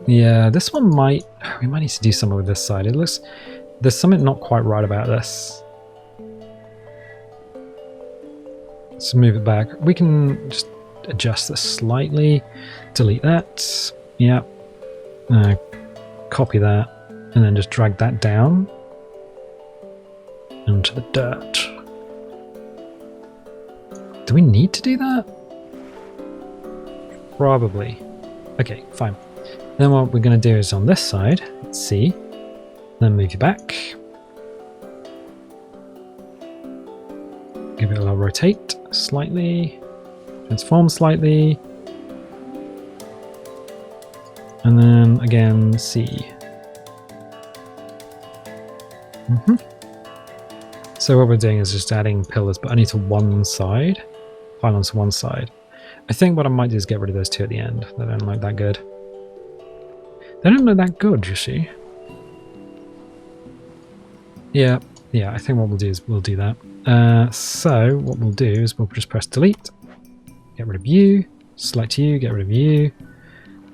Yeah, this one might... We might need to do something with this side. It looks... There's something not quite right about this. So move it back. We can just adjust this slightly. Delete that. Yeah. Copy that. And then just drag that down. Into the dirt. Do we need to do that? Probably. Okay, fine. Then what we're going to do is on this side, C. Then move you back. Give it a little rotate slightly. Transform slightly. And then again, C. So what we're doing is just adding pillars, but only to one side. Pylons to one side. I think what I might do is get rid of those two at the end. They don't look that good. They don't look that good, you see. Yeah, I think what we'll do is we'll do that. So what we'll do is we'll just press delete, get rid of you, select you, get rid of you,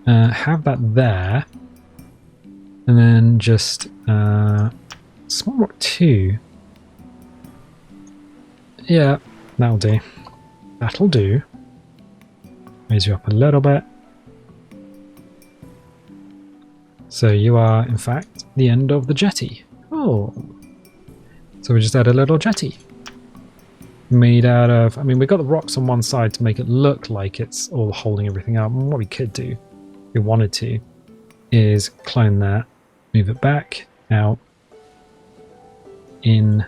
have that there, and then just small rock 2. Yeah, that'll do. That'll do. Raise you up a little bit. So you are, in fact, the end of the jetty. Oh. So we just add a little jetty. Made out of... I mean, we've got the rocks on one side to make it look like it's all holding everything up. And what we could do, if we wanted to, is clone that, move it back, out, in,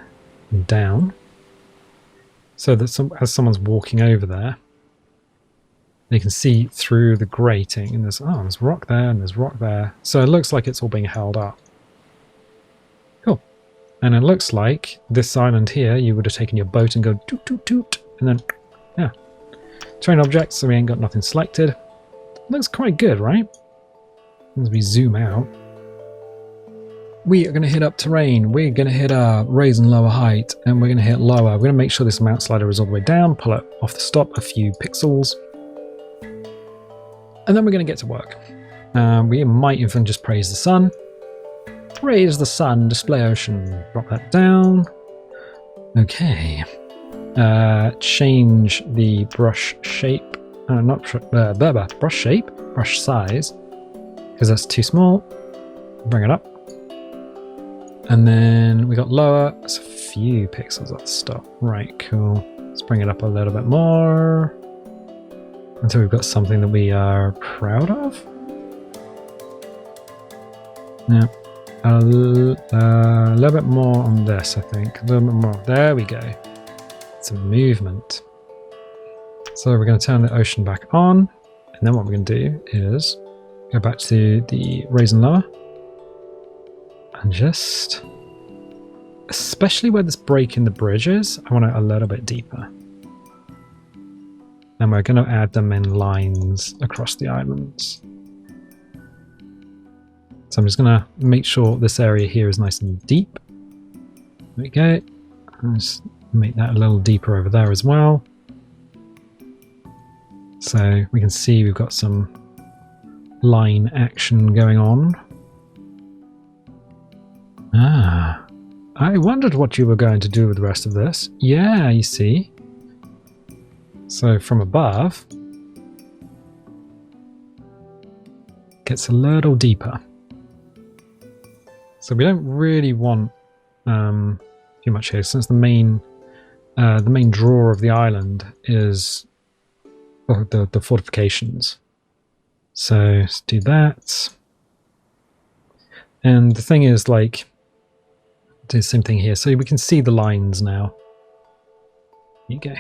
and down. So that as someone's walking over there, they can see through the grating, and there's rock there and there's rock there. So it looks like it's all being held up. Cool. And it looks like this island here, you would have taken your boat and go toot toot toot, and then, yeah. Terrain objects, so we ain't got nothing selected. Looks quite good, right? As we zoom out. We are going to hit up terrain. We're going to hit raise and lower height, and we're going to hit lower. We're going to make sure this mount slider is all the way down, pull it off the stop a few pixels. And then we're going to get to work. We might even just praise the sun. Praise the sun, display ocean. Drop that down. Okay. Change the brush shape. Brush shape. Brush size. Because that's too small. Bring it up. And then we got lower. It's a few pixels off the stop. Right, cool. Let's bring it up a little bit more. Until we've got something that we are proud of. Yeah. A little bit more on this, I think. A little bit more. There we go. Some movement. So we're going to turn the ocean back on. And then what we're going to do is go back to the raise and lower. And just... Especially where this break in the bridge is, I want it a little bit deeper. And we're going to add them in lines across the islands. So I'm just going to make sure this area here is nice and deep. There we go. Let's make that a little deeper over there as well. So we can see we've got some line action going on. Ah, I wondered what you were going to do with the rest of this. Yeah, you see. So from above, gets a little deeper. So we don't really want too much here, since the main draw of the island is the fortifications. So let's do that. And the thing is, like, do the same thing here, so we can see the lines now. There you go.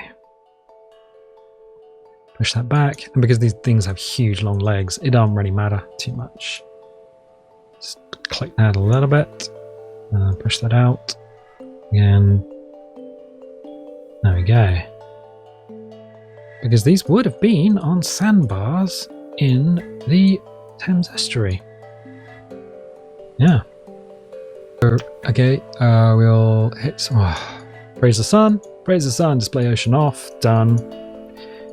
Push that back, and because these things have huge long legs, it don't really matter too much. Just click that a little bit, push that out again. There we go. Because these would have been on sandbars in the Thames estuary. Yeah. Okay, we'll hit some. Oh, praise the sun, display ocean off, done.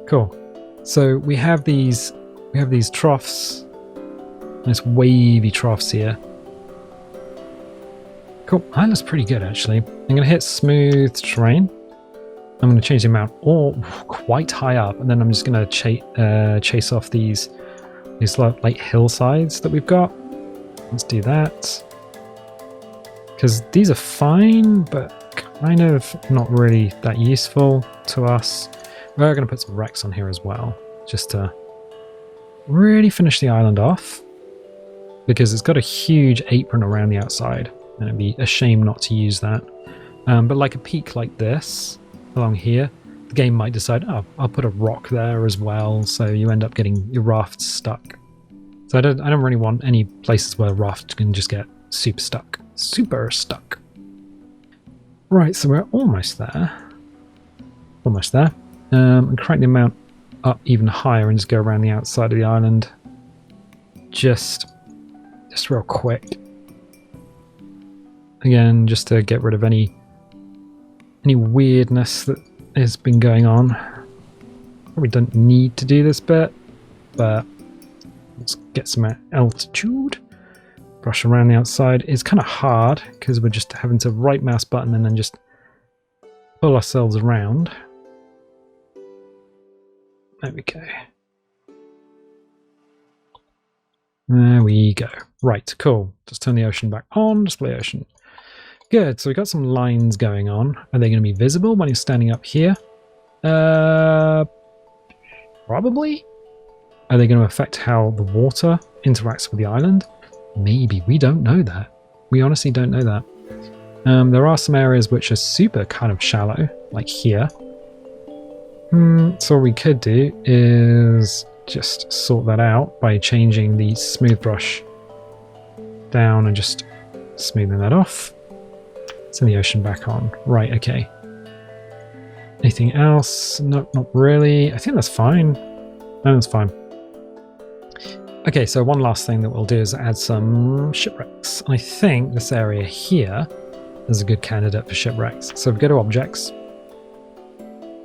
Cool. So we have these troughs, nice wavy troughs here. Cool. That looks pretty good, actually. I'm going to hit smooth terrain. I'm going to change the amount quite high up, and then I'm just going to chase off these like hillsides that we've got. Let's do that. Because these are fine, but kind of not really that useful to us. We're going to put some wrecks on here as well, just to really finish the island off, because it's got a huge apron around the outside, and it'd be a shame not to use that. But like a peak like this, along here, the game might decide, oh, I'll put a rock there as well, so you end up getting your rafts stuck. So I don't really want any places where rafts can just get super stuck. Right, so we're almost there. And crank the amount up even higher and just go around the outside of the island. Just real quick. Again, just to get rid of any weirdness that has been going on. Probably don't need to do this bit, but let's get some altitude. Brush around the outside. It's kind of hard because we're just having to right mouse button and then just pull ourselves around. There we go. There we go. Right, cool. Just turn the ocean back on. Display ocean. Good. So we've got some lines going on. Are they going to be visible when you're standing up here? Probably. Are they going to affect how the water interacts with the island? Maybe. We don't know that. We honestly don't know that. There are some areas which are super kind of shallow, like here. So what we could do is just sort that out by changing the smooth brush down and just smoothing that off. Turn the ocean back on. Right, okay. Anything else? No, not really. I think that's fine. No, that's fine. Okay, so one last thing that we'll do is add some shipwrecks. I think this area here is a good candidate for shipwrecks. So we go to objects.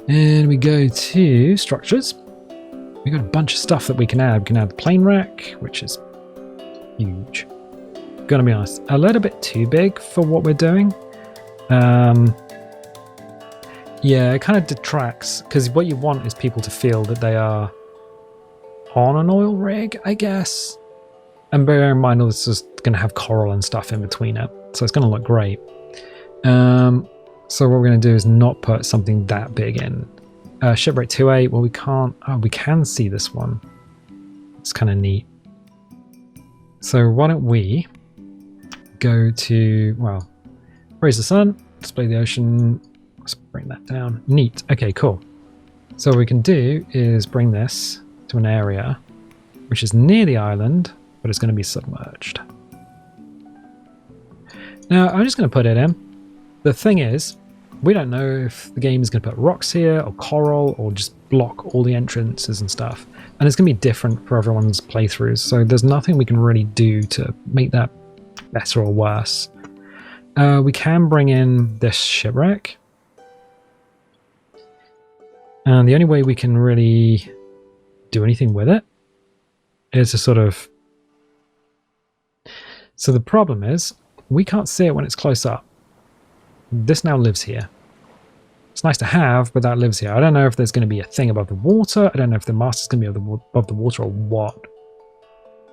And we go to structures. We've got a bunch of stuff that we can add. We can add the plane wreck, which is huge. Gonna be honest, a little bit too big for what we're doing. Yeah, it kind of detracts, because what you want is people to feel that they are on an oil rig, I guess. And bear in mind, this is going to have coral and stuff in between it, so it's going to look great. So what we're going to do is not put something that big in. Shipwreck 2A, well, we can't. Oh, we can see this one. It's kind of neat. So why don't we go to, well, raise the sun, display the ocean. Let's bring that down. Neat. Okay, cool. So what we can do is bring this to an area which is near the island, but it's going to be submerged. Now, I'm just going to put it in. The thing is, we don't know if the game is going to put rocks here or coral or just block all the entrances and stuff. And it's going to be different for everyone's playthroughs, so there's nothing we can really do to make that better or worse. We can bring in this shipwreck. And the only way we can really do anything with it is to sort of... So the problem is, we can't see it when it's close up. This now lives here. It's nice to have, but that lives here. I don't know if there's going to be a thing above the water. I don't know if the master's going to be above the water or what.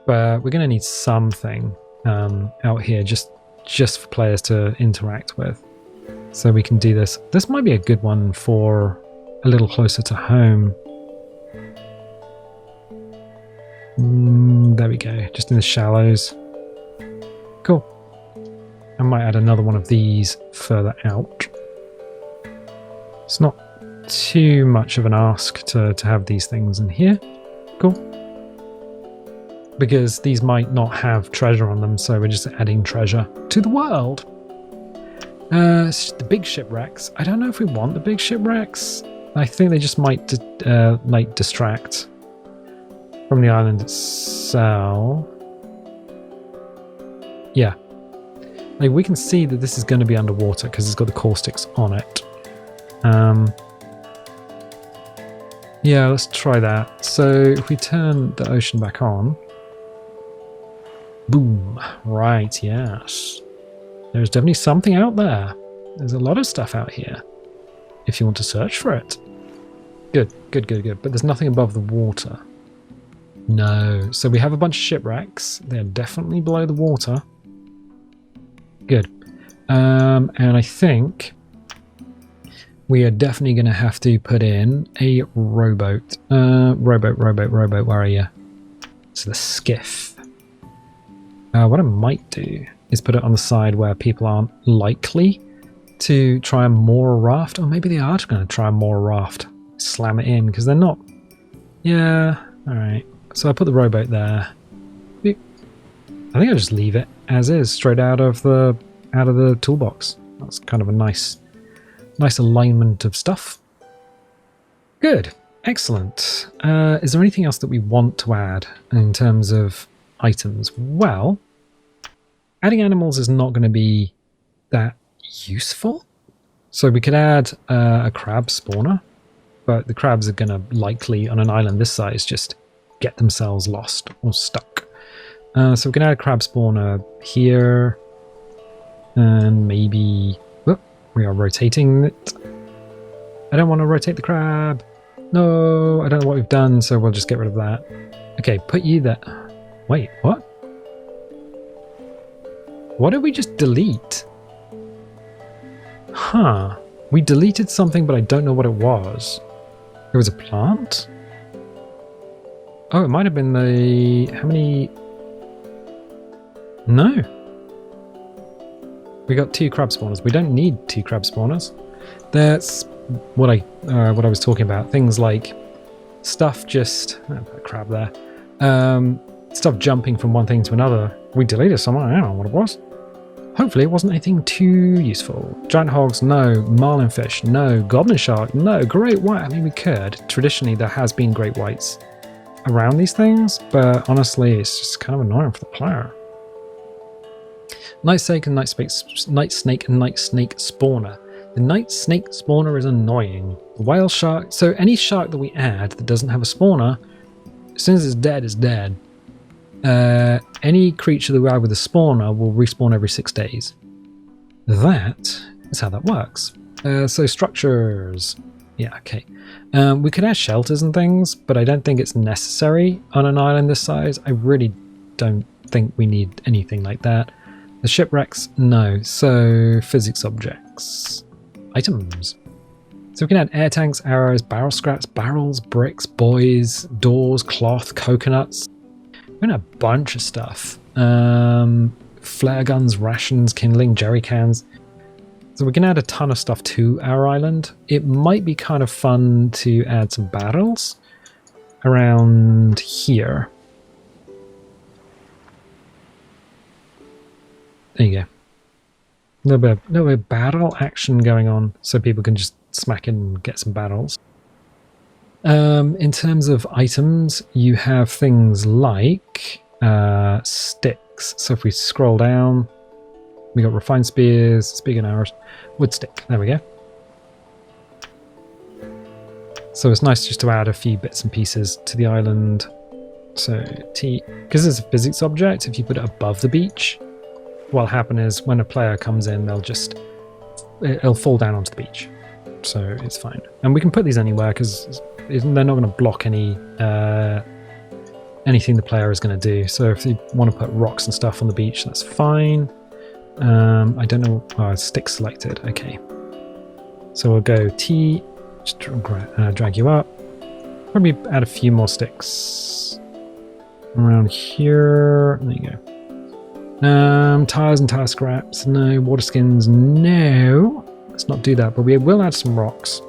But we're going to need something out here just just for players to interact with. So we can do this. This might be a good one for a little closer to home. There we go, just in the shallows. Cool. I might add another one of these further out. It's not too much of an ask to have these things in here. Cool. Because these might not have treasure on them, so we're just adding treasure to the world. The big shipwrecks. I don't know if we want the big shipwrecks. I think they just might like distract from the island itself. Yeah. Like we can see that this is going to be underwater because it's got the caustics on it. Yeah, let's try that. So if we turn the ocean back on. Boom. Right, yes. There's definitely something out there. There's a lot of stuff out here. If you want to search for it. Good, good, good, good. But there's nothing above the water. No. So we have a bunch of shipwrecks. They're definitely below the water. Good. And I think we are definitely going to have to put in a rowboat. Rowboat, where are you? So the skiff. What I might do is put it on the side where people aren't likely to try and moor a raft. Or maybe they are going to try and moor a raft. Slam it in, because they're not... Yeah, alright. So I put the rowboat there. I think I'll just leave it as is, straight out of the toolbox. That's kind of a nice alignment of stuff. Good. Excellent. Is there anything else that we want to add in terms of items? Well, adding animals is not going to be that useful. So we could add a crab spawner, but the crabs are going to likely, on an island this size, just get themselves lost or stuck. So we can add a crab spawner here, and maybe... Whoop, we are rotating it. I don't want to rotate the crab. No, I don't know what we've done, so we'll just get rid of that. Okay, put you there. Wait, what? What did we just delete? Huh. We deleted something, but I don't know what it was. It was a plant? Oh, it might have been the... How many... No. We got 2 crab spawners. We don't need 2 crab spawners. That's what I was talking about. Things like stuff just... Oh, put a crab there. Stuff jumping from one thing to another. We deleted somewhere. I don't know what it was. Hopefully it wasn't anything too useful. Giant hogs, no. Marlin fish, no. Goblin shark, no. Great white, I mean we could. Traditionally there has been great whites around these things, but honestly it's just kind of annoying for the player. Night snake and night snake spawner. The night snake spawner is annoying. The whale shark, so any shark that we add that doesn't have a spawner, as soon as it's dead, it's dead. Any creature that we add with a spawner will respawn every 6 days. That is how that works. So structures. Yeah, okay. We could add shelters and things, but I don't think it's necessary on an island this size. I really don't think we need anything like that. The shipwrecks, no. So physics objects. Items. So we can add air tanks, arrows, barrel scraps, barrels, bricks, buoys, doors, cloth, coconuts. We're gonna have a bunch of stuff. Flare guns, rations, kindling, jerry cans. So we can add a ton of stuff to our island. It might be kind of fun to add some barrels around here. There you go. A little bit of barrel action going on, so people can just smack in and get some barrels. In terms of items, you have things like sticks. So if we scroll down, we got refined spears, spear and arrows, wood stick. There we go. So it's nice just to add a few bits and pieces to the island. So because it's a physics object, if you put it above the beach, what'll happen is when a player comes in, it'll fall down onto the beach. So it's fine. And we can put these anywhere because they're not going to block anything the player is going to do. So if you want to put rocks and stuff on the beach, that's fine. I don't know. Oh, stick selected. Okay. So we'll go T, just drag you up. Probably add a few more sticks around here. There you go. Tires and tire scraps. No. Water skins. No. Let's not do that. But we will add some rocks.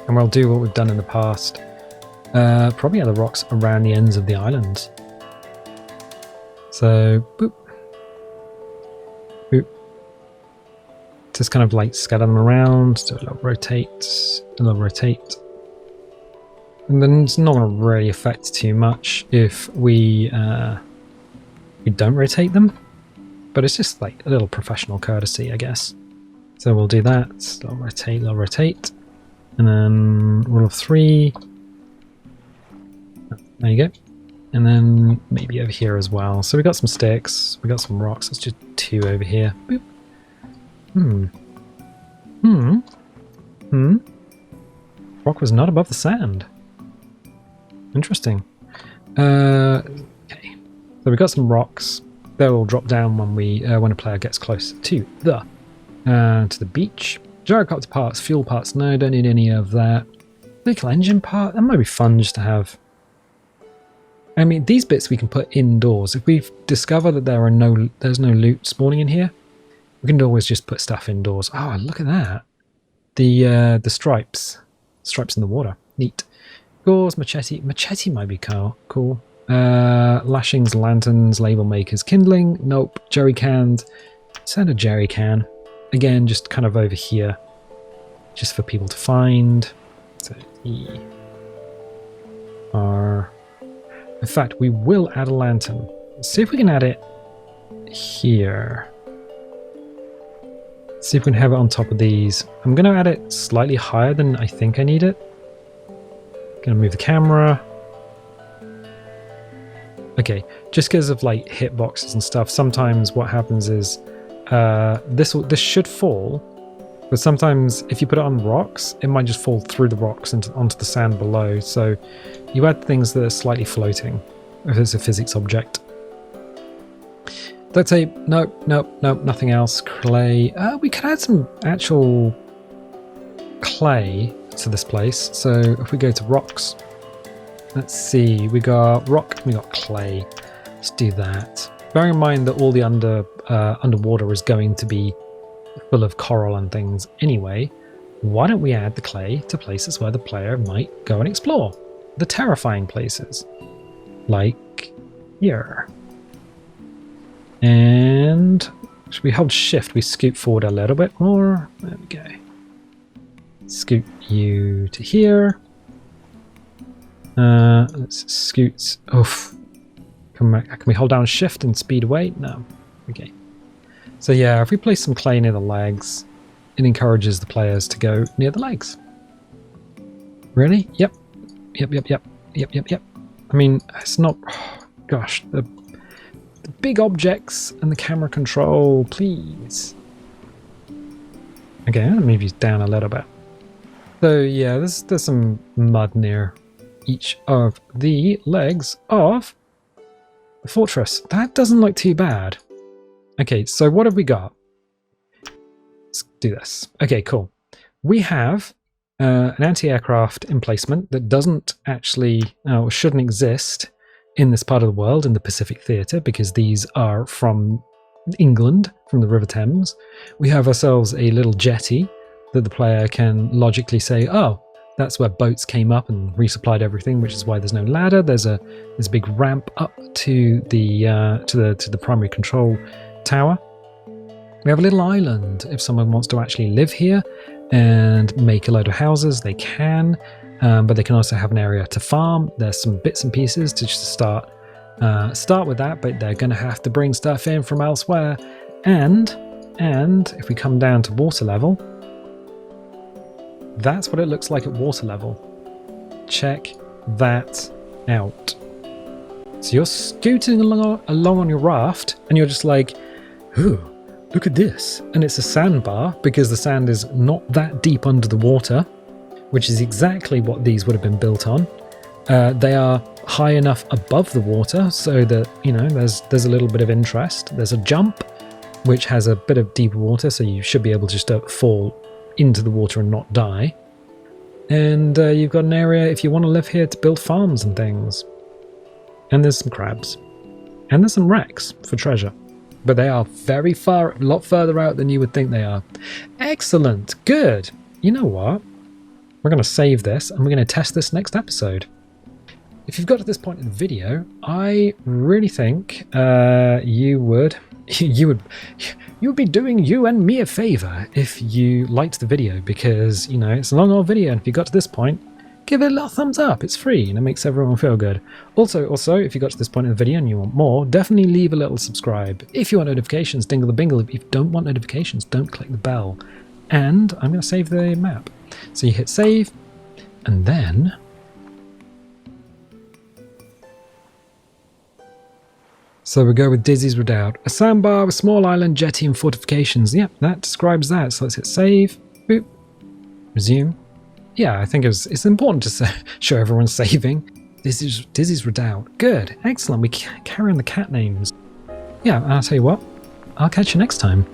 And we'll do what we've done in the past. Probably add the rocks around the ends of the islands. So, boop. Boop. Just kind of like scatter them around. Do a little rotate. A little rotate. And then it's not going to really affect too much if we don't rotate them. But it's just like a little professional courtesy, I guess. So we'll do that. Little rotate, little rotate. And then rule of 3. There you go. And then maybe over here as well. So we got some sticks. We got some rocks. Let's just 2 over here. Boop. Rock was not above the sand. Interesting. Okay. So we got some rocks. They will drop down when a player gets close to the beach. Gyrocopter parts, fuel parts. No, don't need any of that. Vehicle engine part. That might be fun just to have. I mean, these bits we can put indoors. If we discover that there's no loot spawning in here, we can always just put stuff indoors. Oh, look at that! The stripes in the water. Neat. Gauze, machete. Machete might be cool. Lashings, lanterns, label makers, kindling. Nope. Jerry cans. Send a jerry can. Again, just kind of over here, just for people to find. So E R. In fact, we will add a lantern. Let's see if we can add it here. See if we can have it on top of these. I'm going to add it slightly higher than I think I need it. Going to move the camera. Okay, just because of like hitboxes and stuff, sometimes what happens is this should fall, but sometimes if you put it on rocks, it might just fall through the rocks and onto the sand below. So you add things that are slightly floating if it's a physics object. Duct tape, nope, nothing else. Clay, we could add some actual clay to this place. So if we go to rocks, let's see, we got rock, we got clay. Let's do that. Bearing in mind that all the underwater is going to be full of coral and things anyway, why don't we add the clay to places where the player might go and explore? The terrifying places. Like here. And should we hold shift? We scoot forward a little bit more. There we go. Scoot you to here. Let's scoot. Oof. Can we hold down shift and speed away? No. Okay. So yeah, if we place some clay near the legs, it encourages the players to go near the legs. Really? Yep. Yep. I mean, it's not... Oh, gosh, the big objects and the camera control, please. Okay, I'm going to move you down a little bit. So yeah, there's some mud near each of the legs of the fortress. That doesn't look too bad. Okay, so what have we got? Let's do this. Okay, cool. We have an anti-aircraft emplacement that doesn't actually, shouldn't exist in this part of the world, in the Pacific Theatre, because these are from England, from the River Thames. We have ourselves a little jetty that the player can logically say, oh, that's where boats came up and resupplied everything, which is why there's no ladder. There's a big ramp up to the primary control tower. We have a little island. If someone wants to actually live here and make a load of houses, they can. But they can also have an area to farm. There's some bits and pieces to just start with that, but they're going to have to bring stuff in from elsewhere. And if we come down to water level, that's what it looks like at water level. Check that out. So you're scooting along on your raft, and you're just like, ooh, look at this. And it's a sandbar, because the sand is not that deep under the water, which is exactly what these would have been built on. They are high enough above the water so that, you know, there's a little bit of interest. There's a jump. which has a bit of deeper water, so you should be able to just fall into the water and not die. And you've got an area, if you want to live here, to build farms and things. And there's some crabs. And there's some wrecks for treasure. But they are very far, a lot further out than you would think they are. Excellent. Good. You know what? We're going to save this, and we're going to test this next episode. If you've got to this point in the video, I really think you would be doing you and me a favor if you liked the video, because, you know, it's a long old video, and if you got to this point, give it a little thumbs up. It's free and it makes everyone feel good. Also, if you got to this point in the video and you want more, definitely leave a little subscribe. If you want notifications, dingle the bingle. If you don't want notifications, don't click the bell. And I'm going to save the map. So you hit save, and then so we go with Dizzy's Redoubt. A sandbar with small island, jetty and fortifications. Yep, that describes that. So let's hit save. Boop. Resume. Yeah, I think it's important to show everyone saving. This is Dizzy's Redoubt. Good. Excellent. We carry on the cat names. Yeah, and I'll tell you what. I'll catch you next time.